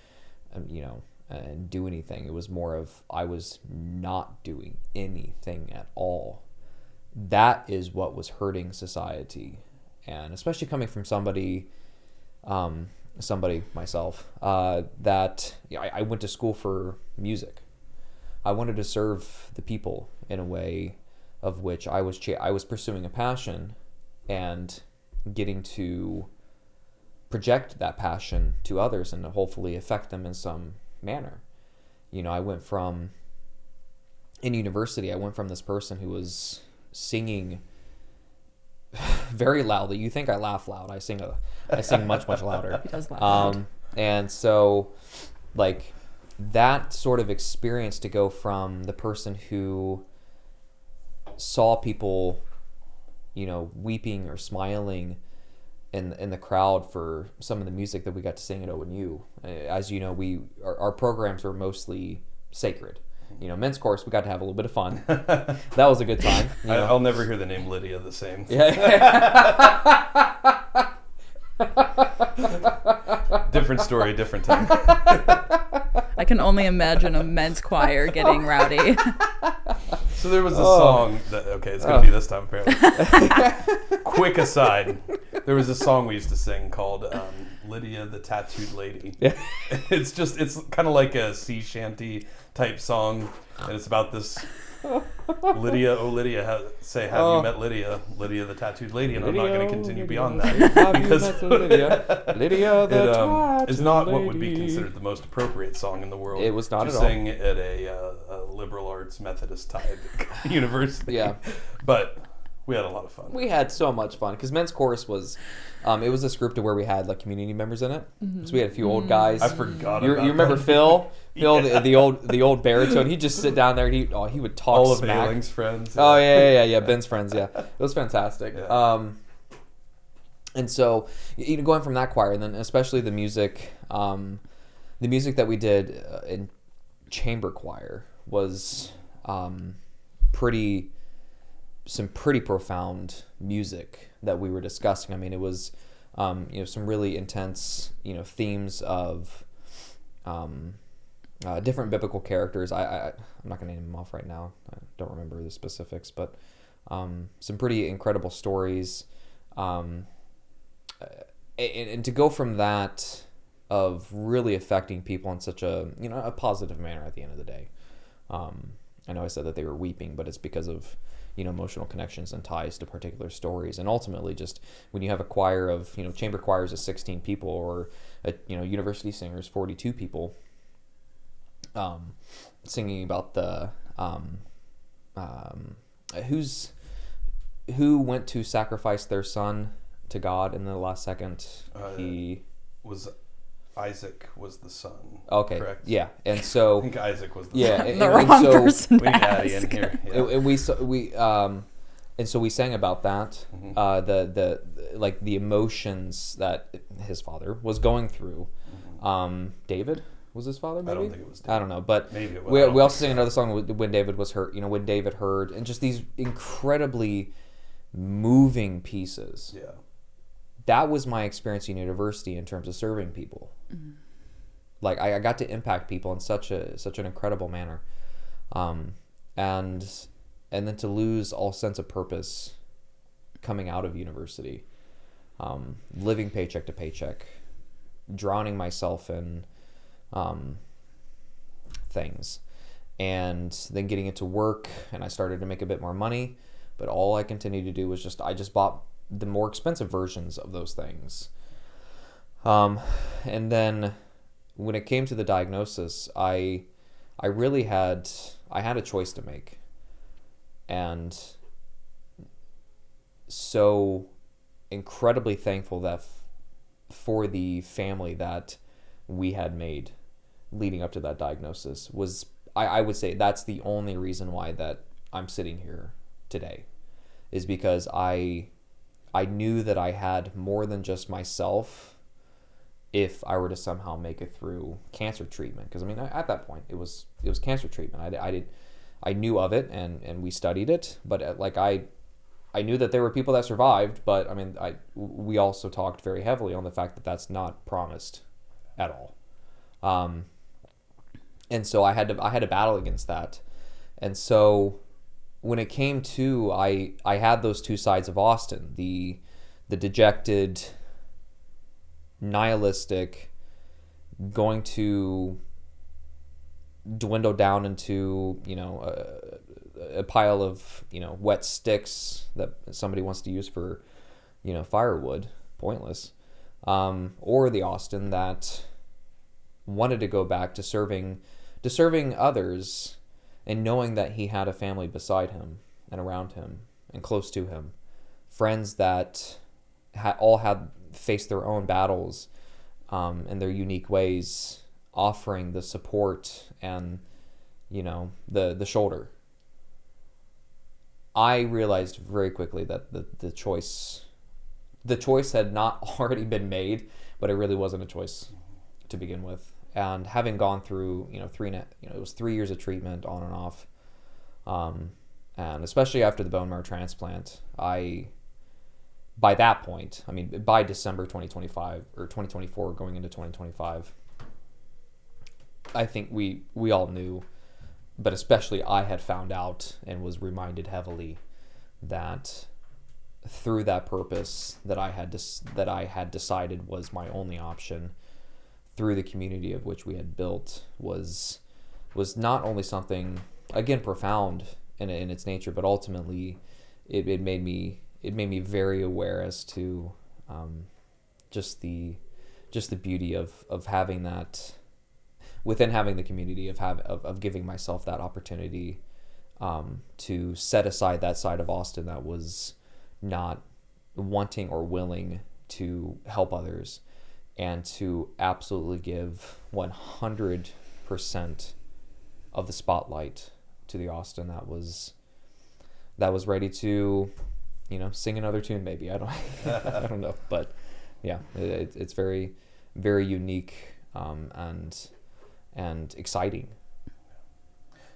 and do anything. It was more of, I was not doing anything at all. That is what was hurting society. And especially coming from somebody myself, that I went to school for music. I wanted to serve the people in a way of which I was pursuing a passion and getting to project that passion to others and to hopefully affect them in some manner. In university, I went from this person who was singing very loudly. You think I laugh loud. I sing much, much louder. He does laugh loud. And so, like, that sort of experience to go from the person who saw people, weeping or smiling in the crowd for some of the music that we got to sing at ONU. As you know, our programs were mostly sacred. Men's course, we got to have a little bit of fun. That was a good time. I'll never hear the name Lydia the same. Yeah. Different story, different time. I can only imagine a men's choir getting rowdy. So there was a song that, it's going to be this time apparently. Quick aside, there was a song we used to sing called Lydia the Tattooed Lady. Yeah. It's kind of like a sea shanty type song, and it's about this Lydia, oh Lydia, have you met Lydia the Tattooed Lady? And Lydia, I'm not going to continue beyond that because Lydia the it is not what would be considered the most appropriate song in the world. It was not to at sing at a liberal arts Methodist type university. Yeah, but we had a lot of fun. We had so much fun because men's chorus was, it was this group to where we had like community members in it. Mm-hmm. So we had a few old guys. I forgot. You remember that. Phil? Phil, Yeah. the old baritone. He'd just sit down there. He would talk all smack. of Ailing's friends. Oh yeah. Ben's friends. Yeah, it was fantastic. Yeah. And so going from that choir, and then especially the music that we did in chamber choir was some pretty profound music that we were discussing. I mean, it was some really intense themes of different biblical characters. I'm not going to name them off right now. I don't remember the specifics, but some pretty incredible stories. And to go from that of really affecting people in such a positive manner at the end of the day. I know I said that they were weeping, but it's because of emotional connections and ties to particular stories. And ultimately, just when you have a choir of chamber choirs of 16 people, or university singers 42 people, singing about the who went to sacrifice their son to God, and in the last second Isaac was the son. Okay. Correct? Yeah. And so I think Isaac was the yeah, son. The wrong person We to need Addie in ask. here. Yeah. And so we sang about that, the emotions that his father was going through. David was his father, maybe? I don't think it was David. I don't know, but Maybe it was. we also sang another song when David was hurt. When David heard, and just these incredibly moving pieces. Yeah. That was my experience in university in terms of serving people. Mm-hmm. Like I got to impact people in such an incredible manner, and then to lose all sense of purpose coming out of university, living paycheck to paycheck, drowning myself in things, and then getting into work, and I started to make a bit more money, but all I continued to do was I just bought the more expensive versions of those things. And then when it came to the diagnosis, I really had a choice to make. And so incredibly thankful that for the family that we had made leading up to that diagnosis was, I would say that's the only reason why that I'm sitting here today, is because I knew that I had more than just myself if I were to somehow make it through cancer treatment. Because at that point it was cancer treatment. I knew of it and we studied it, but I knew that there were people that survived. But we also talked very heavily on the fact that that's not promised at all. And so I had to battle against that. And so when it came to, I had those two sides of Austin, the dejected, nihilistic, going to dwindle down into, a pile of, wet sticks that somebody wants to use for, firewood, pointless, or the Austin that wanted to go back to serving others, and knowing that he had a family beside him and around him and close to him, friends that all had faced their own battles in their unique ways, offering the support and the shoulder. I realized very quickly that the choice had not already been made, but it really wasn't a choice to begin with. And having gone through, it was 3 years of treatment on and off, and especially after the bone marrow transplant, by that point, by December 2025 or 2024, going into 2025, I think we all knew, but especially I had found out and was reminded heavily that through that purpose that I had decided was my only option, through the community of which we had built, was not only something, again, profound in its nature, but ultimately it made me very aware as to just the beauty of having that, within having the community, of giving myself that opportunity to set aside that side of Austin that was not wanting or willing to help others, and to absolutely give 100% of the spotlight to the Austin that was ready to, sing another tune. Maybe I don't know, but yeah, it's very, very unique and exciting.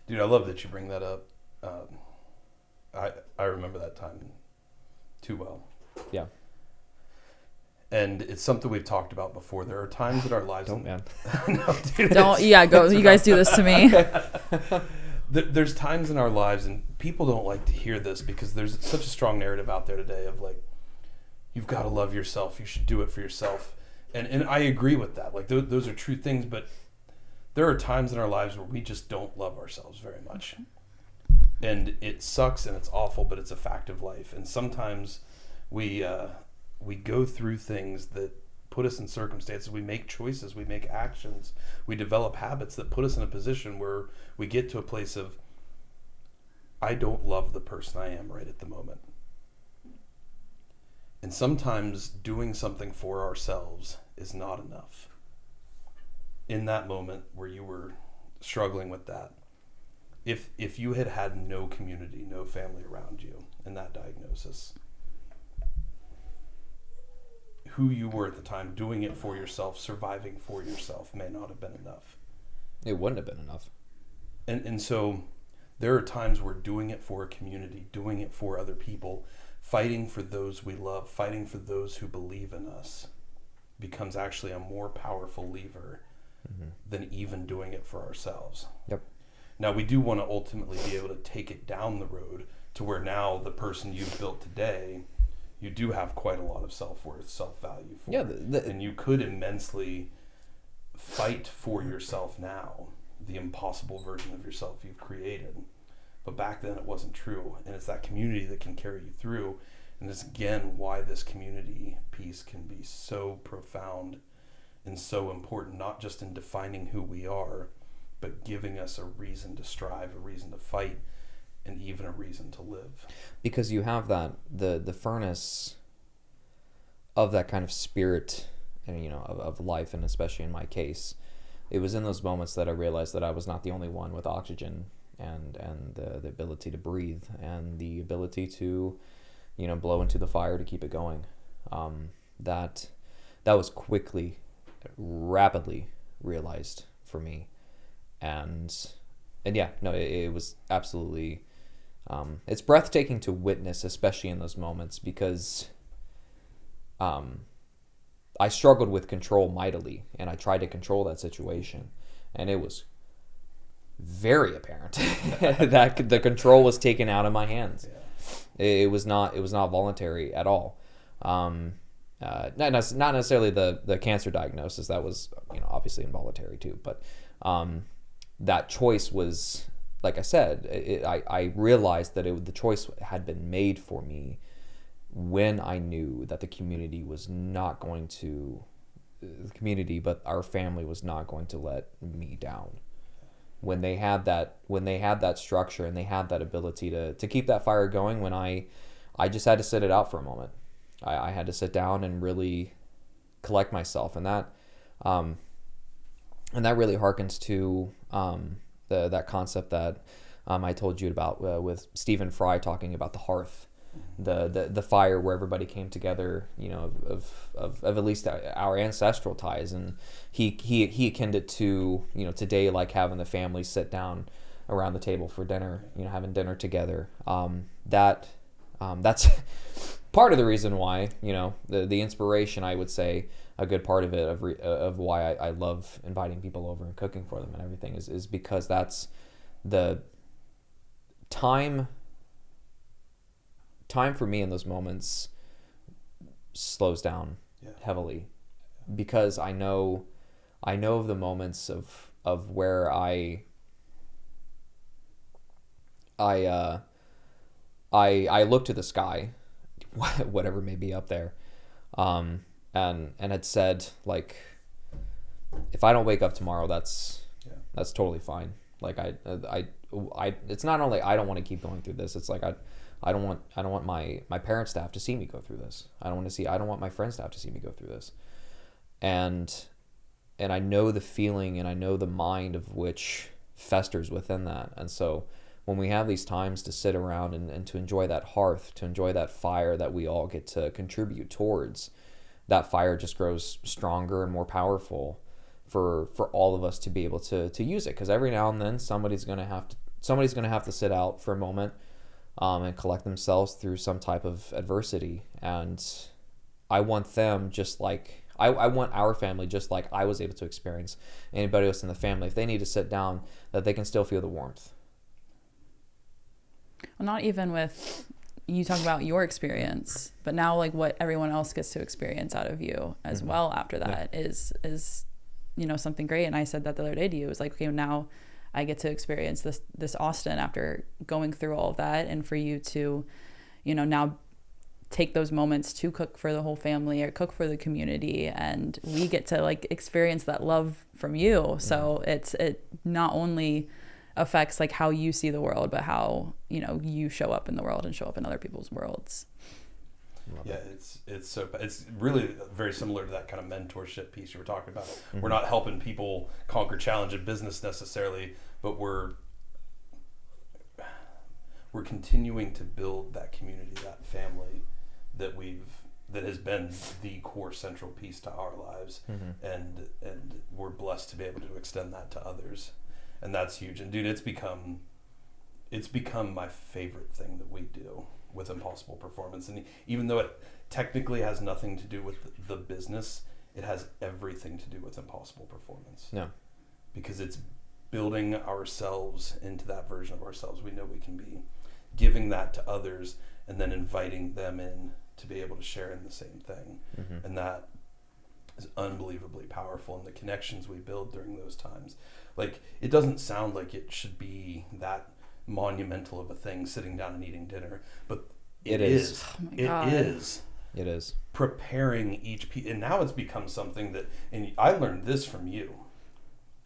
Dude, I love that you bring that up. I remember that time too well. Yeah. And it's something we've talked about before. There are times in our lives. Don't, man. No, dude, Don't. Yeah, go. You guys do this to me. there's times in our lives, and people don't like to hear this because there's such a strong narrative out there today of like, you've got to love yourself. You should do it for yourself. And I agree with that. Like those are true things, but there are times in our lives where we just don't love ourselves very much. And it sucks and it's awful, but it's a fact of life. And sometimes we go through things that put us in circumstances. We make choices, we make actions, we develop habits that put us in a position where we get to a place of, I don't love the person I am right at the moment. And sometimes doing something for ourselves is not enough. In that moment where you were struggling with that, if you had no community, no family around you in that diagnosis, who you were at the time, doing it for yourself, surviving for yourself, may not have been enough. It wouldn't have been enough. And so there are times where doing it for a community, doing it for other people, fighting for those we love, fighting for those who believe in us, becomes actually a more powerful lever than even doing it for ourselves. Yep. Now, we do want to ultimately be able to take it down the road to where now the person you've built today, you do have quite a lot of self-worth, self-value for. Yeah, and you could immensely fight for yourself now, the impossible version of yourself you've created. But back then it wasn't true. And it's that community that can carry you through. And it's, again, why this community piece can be so profound and so important, not just in defining who we are, but giving us a reason to strive, a reason to fight, and even a reason to live. Because you have that, the furnace of that kind of spirit, and of life, and especially in my case, it was in those moments that I realized that I was not the only one with oxygen and the ability to breathe and the ability to blow into the fire to keep it going. That was rapidly realized for me. And yeah, no, it was absolutely, it's breathtaking to witness, especially in those moments, because I struggled with control mightily, and I tried to control that situation, and it was very apparent that the control was taken out of my hands. Yeah. It was not voluntary at all. Not necessarily the cancer diagnosis, that was obviously involuntary too, but that choice was, like I said, I realized that the choice had been made for me when I knew that the community, but our family was not going to let me down. When they had that structure and they had that ability to keep that fire going, when I just had to sit it out for a moment. I had to sit down and really collect myself, and that really harkens to that concept that I told you about with Stephen Fry talking about the hearth, the fire where everybody came together, of at least our ancestral ties, and he akined it to today, like having the family sit down around the table for dinner, having dinner together. That's part of the reason why, the inspiration, I would say, a good part of it, of why I love inviting people over and cooking for them and everything, is because that's the time for me in those moments slows down heavily, because I know of the moments of where I look to the sky, whatever may be up there, and had said, like, if I don't wake up tomorrow, that's totally fine. Like I it's not only I don't want to keep going through this. It's like I don't want my parents to have to see me go through this. I don't want my friends to have to see me go through this. And I know the feeling, and I know the mind of which festers within that. And so when we have these times to sit around and to enjoy that hearth, to enjoy that fire that we all get to contribute towards, that fire just grows stronger and more powerful for all of us to be able to use it. Because every now and then somebody's going to have to sit out for a moment and collect themselves through some type of adversity. And I want them just like I want our family, just like I was able to experience, anybody else in the family, if they need to sit down, that they can still feel the warmth. Well, not even with, you talk about your experience, but now like what everyone else gets to experience out of you as well after that is, you know, something great. And I said that the other day to you, it was like, okay, now I get to experience this Austin after going through all of that. And for you to, you know, now take those moments to cook for the whole family or cook for the community, and we get to like experience that love from you. So it not only affects like how you see the world, but how, you know, you show up in the world and show up in other people's worlds. Yeah, it's really very similar to that kind of mentorship piece you were talking about. We're not helping people conquer challenge in business necessarily, but we're continuing to build that community, that family that has been the core central piece to our lives, and we're blessed to be able to extend that to others, and that's huge. And dude, it's become my favorite thing that we do with Impossible Performance. And even though it technically has nothing to do with the business, it has everything to do with Impossible Performance. Yeah. Because it's building ourselves into that version of ourselves we know we can be, giving that to others, and then inviting them in to be able to share in the same thing. And that is unbelievably powerful. And the connections we build during those times, like, it doesn't sound like it should be that monumental of a thing, sitting down and eating dinner, but it is. Oh my God. It is Preparing each piece, and now it's become something that, and I learned this from you.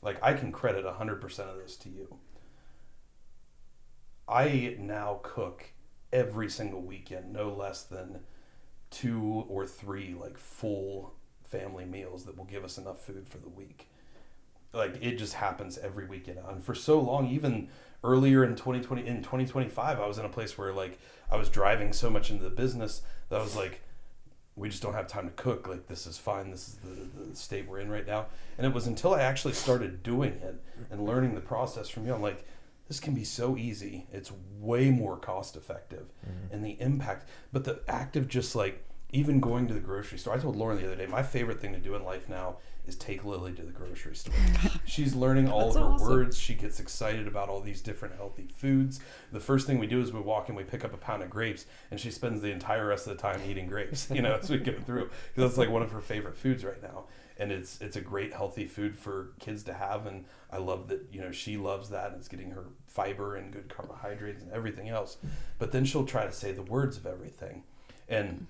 Like, I can credit 100% of this to you. I now cook every single weekend, no less than 2 or 3 like full family meals that will give us enough food for the week. Like, it just happens every weekend. And for so long, even earlier in 2025, I was in a place where like I was driving so much into the business that I was like, we just don't have time to cook. Like, this is fine. This is the state we're in right now. And it was until I actually started doing it and learning the process from you, I'm like, this can be so easy. It's way more cost effective, and the impact, but the act of just like even going to the grocery store. I told Lauren the other day, my favorite thing to do in life now is take Lily to the grocery store. She's learning all of her words. She gets excited about all these different healthy foods. The first thing we do is we walk and we pick up a pound of grapes, and she spends the entire rest of the time eating grapes, you know, as we go through, because that's like one of her favorite foods right now. And it's a great healthy food for kids to have, and I love that, you know, she loves that, and it's getting her fiber and good carbohydrates and everything else. But then she'll try to say the words of everything, and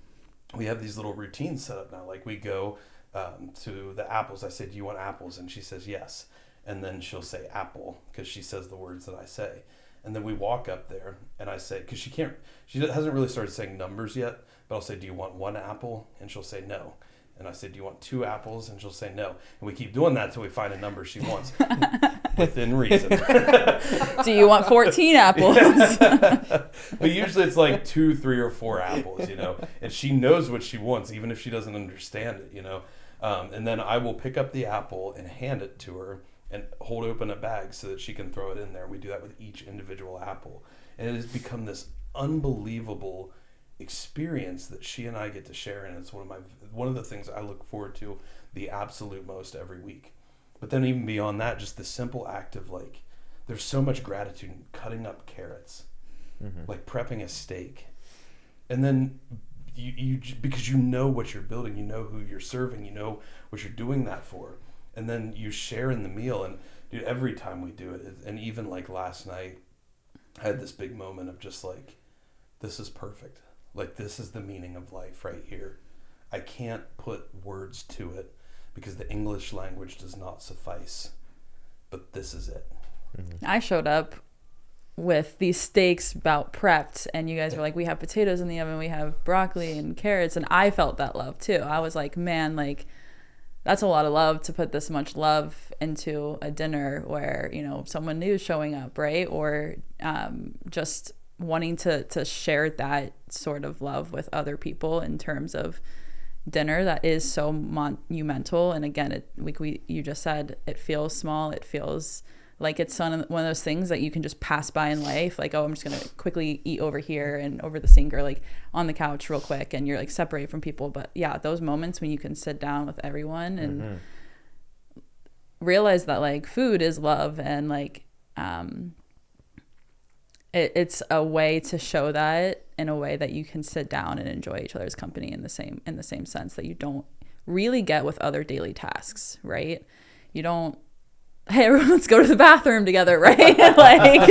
we have these little routines set up now. Like, we go to the apples. I say, do you want apples? And she says yes, and then she'll say apple because she says the words that I say. And then we walk up there, and I say, because she hasn't really started saying numbers yet, but I'll say, do you want 1 apple? And she'll say no. And I say, do you want 2 apples? And she'll say no. And we keep doing that until we find a number she wants, within reason. Do you want 14 apples? But usually it's like 2, 3, or 4 apples, you know. And she knows what she wants, even if she doesn't understand it, you know. And then I will pick up the apple and hand it to her and hold open a bag so that she can throw it in there. We do that with each individual apple. And it has become this unbelievable experience that she and I get to share, and it's one of the things I look forward to the absolute most every week. But then even beyond that, just the simple act of like, there's so much gratitude in cutting up carrots, like prepping a steak, and then you because you know what you're building, you know who you're serving, you know what you're doing that for, and then you share in the meal. And dude, every time we do it, and even like last night, I had this big moment of just like, this is perfect. Like, this is the meaning of life right here. I can't put words to it because the English language does not suffice, but this is it. I showed up with these steaks about prepped, and you guys were like, we have potatoes in the oven, we have broccoli and carrots, and I felt that love too. I was like, man, like, that's a lot of love to put this much love into a dinner where, you know, someone new is showing up, right? Or just wanting to share that sort of love with other people in terms of dinner that is so monumental. And again, you just said, it feels small. It feels like it's one of those things that you can just pass by in life. Like, oh, I'm just going to quickly eat over here and over the sink, or like on the couch real quick, and you're like separated from people. But yeah, those moments when you can sit down with everyone and realize that like food is love, and like, it's a way to show that in a way that you can sit down and enjoy each other's company in the same sense that you don't really get with other daily tasks, right? You don't, hey, everyone, let's go to the bathroom together, right? Like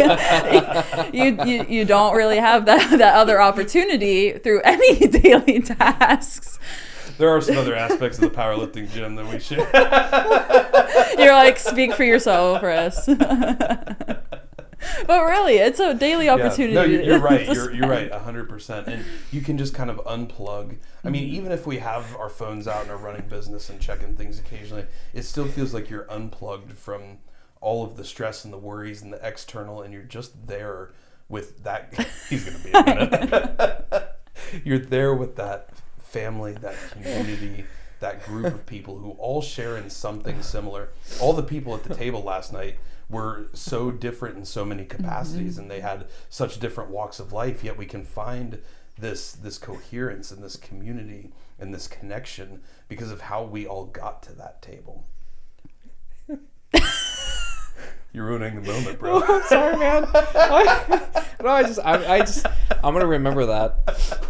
you don't really have that other opportunity through any daily tasks. There are some other aspects of the powerlifting gym that we should. You're like, speak for yourself, Chris. But really, it's a daily opportunity. No, you're right. You're right, 100%. And you can just kind of unplug. I mean, even if we have our phones out and are running business and checking things occasionally, it still feels like you're unplugged from all of the stress and the worries and the external, and you're just there with that. He's going to be a minute. You're there with that family, that community, that group of people who all share in something similar. All the people at the table last night were so different in so many capacities, and they had such different walks of life, yet we can find this coherence and this community and this connection because of how we all got to that table. You're ruining the moment, bro. I'm sorry, man. I'm gonna remember that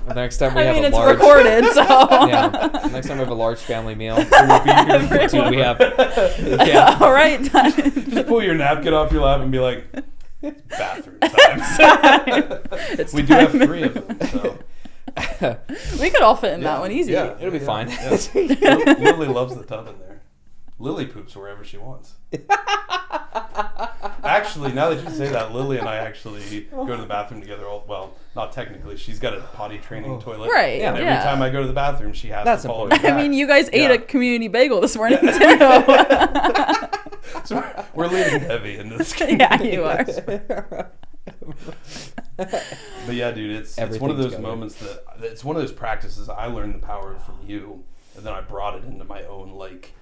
the next time we have a large. It's recorded, so yeah. Next time we have a large family meal, we'll be here for two. We have. Yeah. All right. Just pull your napkin off your lap and be like, "It's bathroom time." We do have 3 of them, so we could all fit in that one easy. Yeah, it'll be fine. Yeah. Lily loves the tub in there. Lily poops wherever she wants. Actually, now that you say that, Lily and I actually go to the bathroom together. Well, not technically. She's got a potty training toilet. Right. And every time I go to the bathroom, she has to follow me back. I mean, you guys ate a community bagel this morning, too. So we're leaning heavy into this. Yeah, you are. But yeah, dude, it's one of those moments that it's one of those practices I learned the power from you, and then I brought it into my own like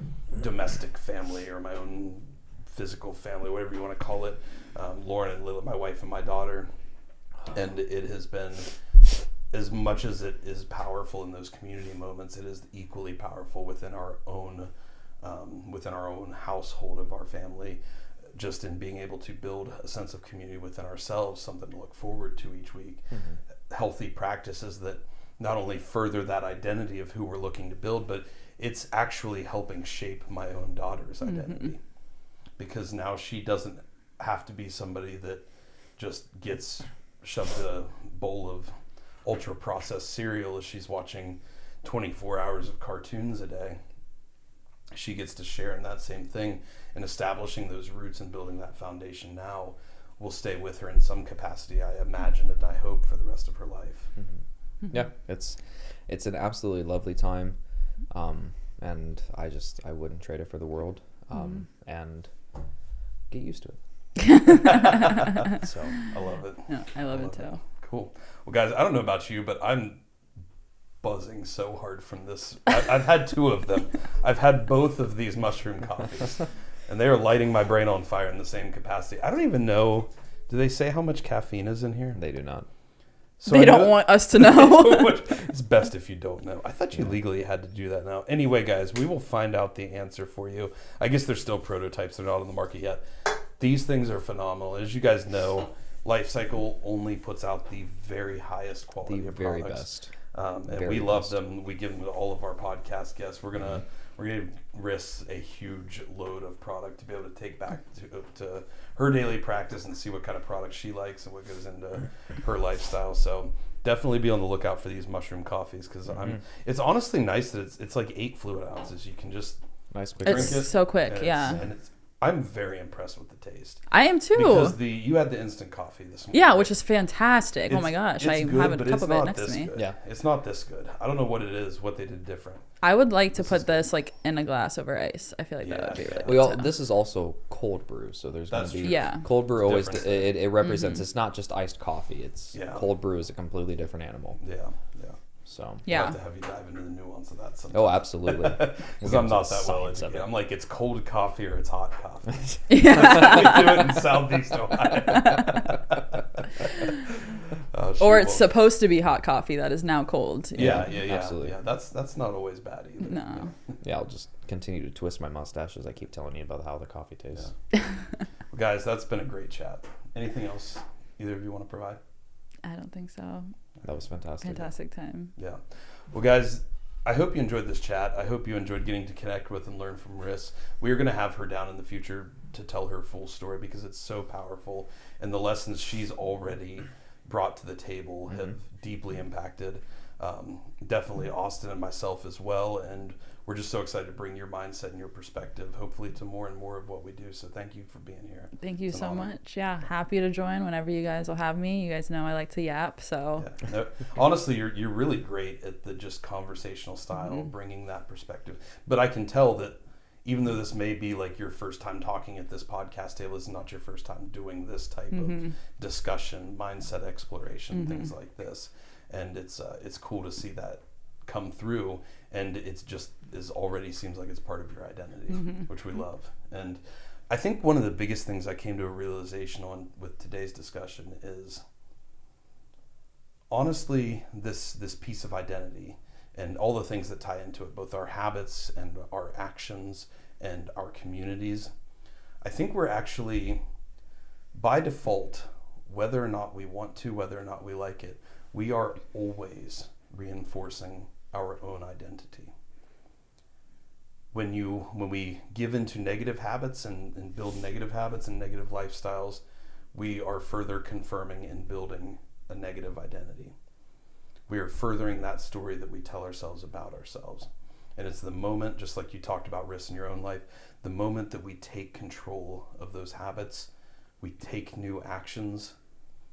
domestic family or my own physical family, whatever you want to call it. Lauren and Lily, my wife and my daughter, and it has been, as much as it is powerful in those community moments, it is equally powerful within our own household of our family, just in being able to build a sense of community within ourselves, something to look forward to each week. Healthy practices that not only further that identity of who we're looking to build, but it's actually helping shape my own daughter's identity. Because now she doesn't have to be somebody that just gets shoved a bowl of ultra processed cereal as she's watching 24 hours of cartoons a day. She gets to share in that same thing, and establishing those roots and building that foundation now will stay with her in some capacity, I imagine, and I hope, for the rest of her life. Yeah, it's an absolutely lovely time, and I wouldn't trade it for the world, and get used to it. So I love it. Yeah, I love it too. Cool. Well, guys, I don't know about you, but I'm buzzing so hard from this. I've had 2 of them. I've had both of these mushroom coffees, and they are lighting my brain on fire in the same capacity. I don't even know. Do they say how much caffeine is in here? They do not. So they don't want us to know. It's best if you don't know. I thought you legally had to do that now. Anyway, guys, we will find out the answer for you. I guess they're still prototypes. They're not on the market yet. These things are phenomenal. As you guys know, Life Cycle only puts out the very highest quality of products. The very best. And we love them. We give them to all of our podcast guests. We're gonna risk a huge load of product to be able to take back to her daily practice and see what kind of product she likes and what goes into her lifestyle. So definitely be on the lookout for these mushroom coffees, because it's honestly nice that it's like 8 fluid ounces. You can just quick drink it's it. So quick, yeah. And I'm very impressed with the taste. I am too. Because you had the instant coffee this morning. Yeah, which is fantastic. Oh my gosh, I have a cup of it next to me. Good. Yeah, it's not this good. I don't know what it is, what they did different. I would like to put this like in a glass over ice. I feel like that would be really good. This is also cold brew, so there's going to be cold brew. It's always it represents. It's not just iced coffee. It's cold brew is a completely different animal. Yeah. So I'll have to have you dive into the nuance of that sometime. Oh, absolutely. Because I'm not that well educated. I'm like, it's cold coffee or it's hot coffee. We do it in Southeast Ohio. Or it's supposed to be hot coffee that is now cold. Yeah, absolutely. Yeah, that's not always bad either. No. Yeah, I'll just continue to twist my mustache as I keep telling you about how the coffee tastes. Yeah. Well, guys, that's been a great chat. Anything else either of you want to provide? I don't think so. That was fantastic. Fantastic time. Yeah. Well, guys, I hope you enjoyed this chat. I hope you enjoyed getting to connect with and learn from Riss. We are going to have her down in the future to tell her full story because it's so powerful. And the lessons she's already brought to the table have deeply impacted definitely Austin and myself as well. And we're just so excited to bring your mindset and your perspective, hopefully, to more and more of what we do. So thank you for being here. Thank you so much. Yeah, happy to join whenever you guys will have me. You guys know I like to yap, so. Yeah. No, honestly, you're really great at the just conversational style, bringing that perspective. But I can tell that even though this may be like your first time talking at this podcast table, it's not your first time doing this type of discussion, mindset exploration, things like this. And it's cool to see that come through, and it's just already seems like it's part of your identity, which we love. And I think one of the biggest things I came to a realization on with today's discussion is honestly this piece of identity and all the things that tie into it, both our habits and our actions and our communities. I think we're actually, by default, whether or not we want to, whether or not we like it, we are always reinforcing our own identity. When we give into negative habits and build negative habits and negative lifestyles, we are further confirming and building a negative identity. We are furthering that story that we tell ourselves about ourselves. And it's the moment, just like you talked about, Riss, in your own life, the moment that we take control of those habits, we take new actions,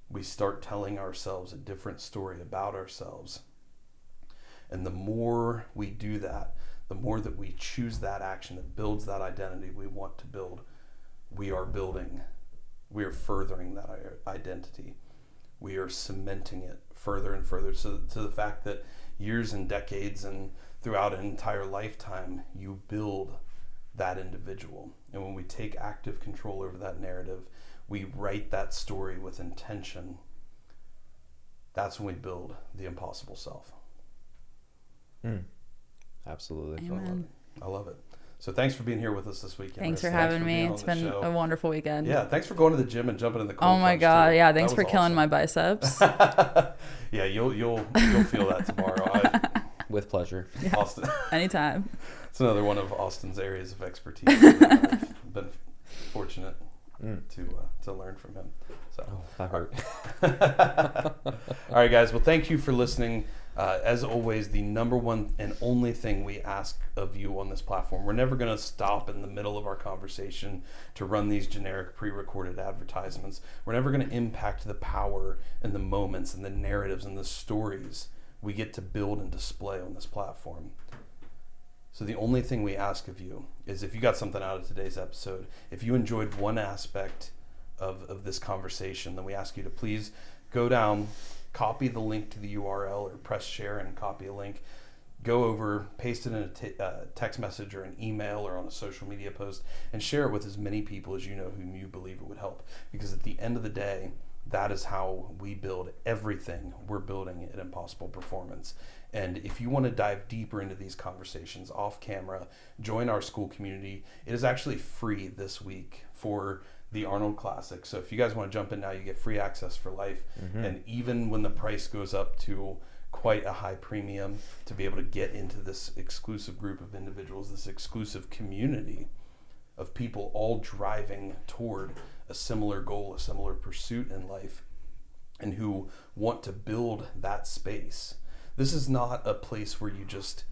we start telling ourselves a different story about ourselves. And the more we do that, the more that we choose that action that builds that identity we want to build, we are furthering that identity. We are cementing it further and further, so to the fact that years and decades and throughout an entire lifetime, you build that individual. And when we take active control over that narrative, we write that story with intention. That's when we build the impossible self. Absolutely. Amen. I love it. So thanks for being here with us this weekend. Thanks Riss. for having me. being on It's the been show. a wonderful weekend. Yeah, thanks for going to the gym and jumping in the cold Oh my plunge, God. too. Yeah, That thanks for was killing awesome. my biceps. Yeah, you'll feel that tomorrow. With pleasure. Austin. Anytime. It's another one of Austin's areas of expertise. I've been fortunate to learn from him. So That hurt. all right, guys. Well, thank you for listening. As always, the number one and only thing we ask of you on this platform, we're never going to stop in the middle of our conversation to run these generic pre-recorded advertisements. We're never going to impact the power and the moments and the narratives and the stories we get to build and display on this platform. So the only thing we ask of you is, if you got something out of today's episode, if you enjoyed one aspect of this conversation, then we ask you to please go down, copy the link to the URL, or press share and copy a link. Go over, paste it in a text message or an email or on a social media post, and share it with as many people as you know whom you believe it would help. Because at the end of the day, that is how we build everything we're building at Impossible Performance. And if you want to dive deeper into these conversations off camera, join our school community. It is actually free this week for the Arnold Classic. So if you guys want to jump in now, you get free access for life. And even when the price goes up to quite a high premium, to be able to get into this exclusive group of individuals, this exclusive community of people all driving toward a similar goal, a similar pursuit in life, and who want to build that space. This is not a place where you just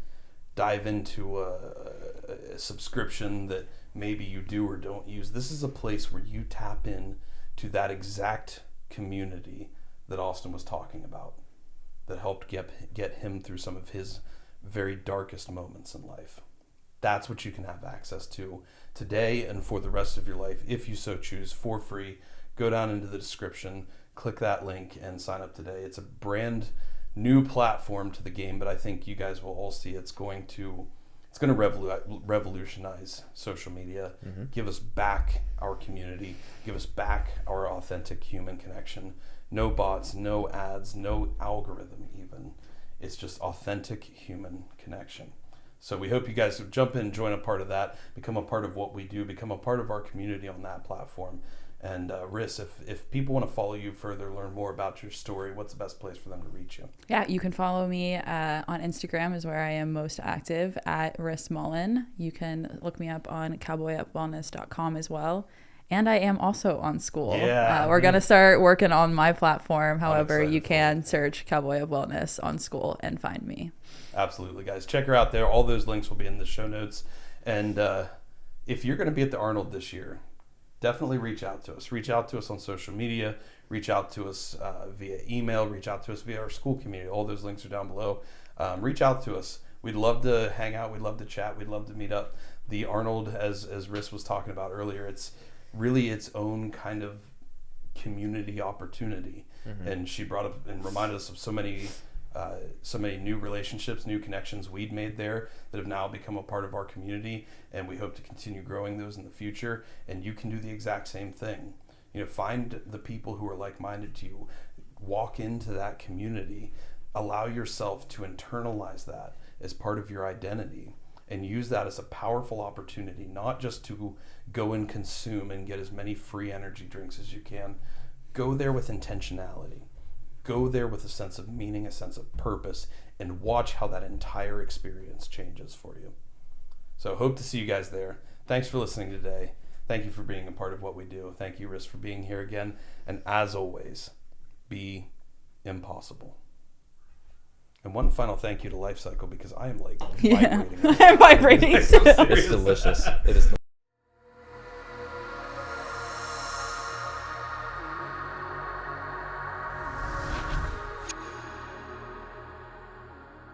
dive into a subscription that maybe you do or don't use. This is a place where you tap in to that exact community that Austin was talking about, that helped get him through some of his very darkest moments in life. That's what you can have access to today and for the rest of your life, if you so choose, for free. Go down into the description, click that link, and sign up today. It's a brand new platform to the game, but I think you guys will all see it's going to revolutionize social media, give us back our community, give us back our authentic human connection. No bots, no ads, no algorithm even. It's just authentic human connection. So we hope you guys jump in, join a part of that, become a part of what we do, become a part of our community on that platform. And Riss, if people want to follow you further, learn more about your story, what's the best place for them to reach you? Yeah, you can follow me on Instagram is where I am most active at Riss Mullen. You can look me up on cowboyupwellness.com as well. And I am also on School. Yeah. We're going to start working on my platform. However, excited you for can search Cowboy Up Wellness on School and find me. Absolutely, guys. Check her out there. All those links will be in the show notes. And if you're going to be at the Arnold this year, definitely reach out to us. Reach out to us on social media. Reach out to us via email. Reach out to us via our school community. All those links are down below. Reach out to us. We'd love to hang out. We'd love to chat. We'd love to meet up. The Arnold, as Riss was talking about earlier, it's really its own kind of community opportunity. And she brought up and reminded us of so many new relationships, new connections we'd made there that have now become a part of our community, and we hope to continue growing those in the future. And you can do the exact same thing. Find the people who are like-minded to you, walk into that community, allow yourself to internalize that as part of your identity, and use that as a powerful opportunity, not just to go and consume and get as many free energy drinks as you can. Go there with intentionality. Go there with a sense of meaning, a sense of purpose, and watch how that entire experience changes for you. So hope to see you guys there. Thanks for listening today. Thank you for being a part of what we do. Thank you, Riss, for being here again. And as always, be impossible. And one final thank you to Life Cycle, because I am like vibrating. I'm vibrating. It's so It's serious. delicious. It is delicious.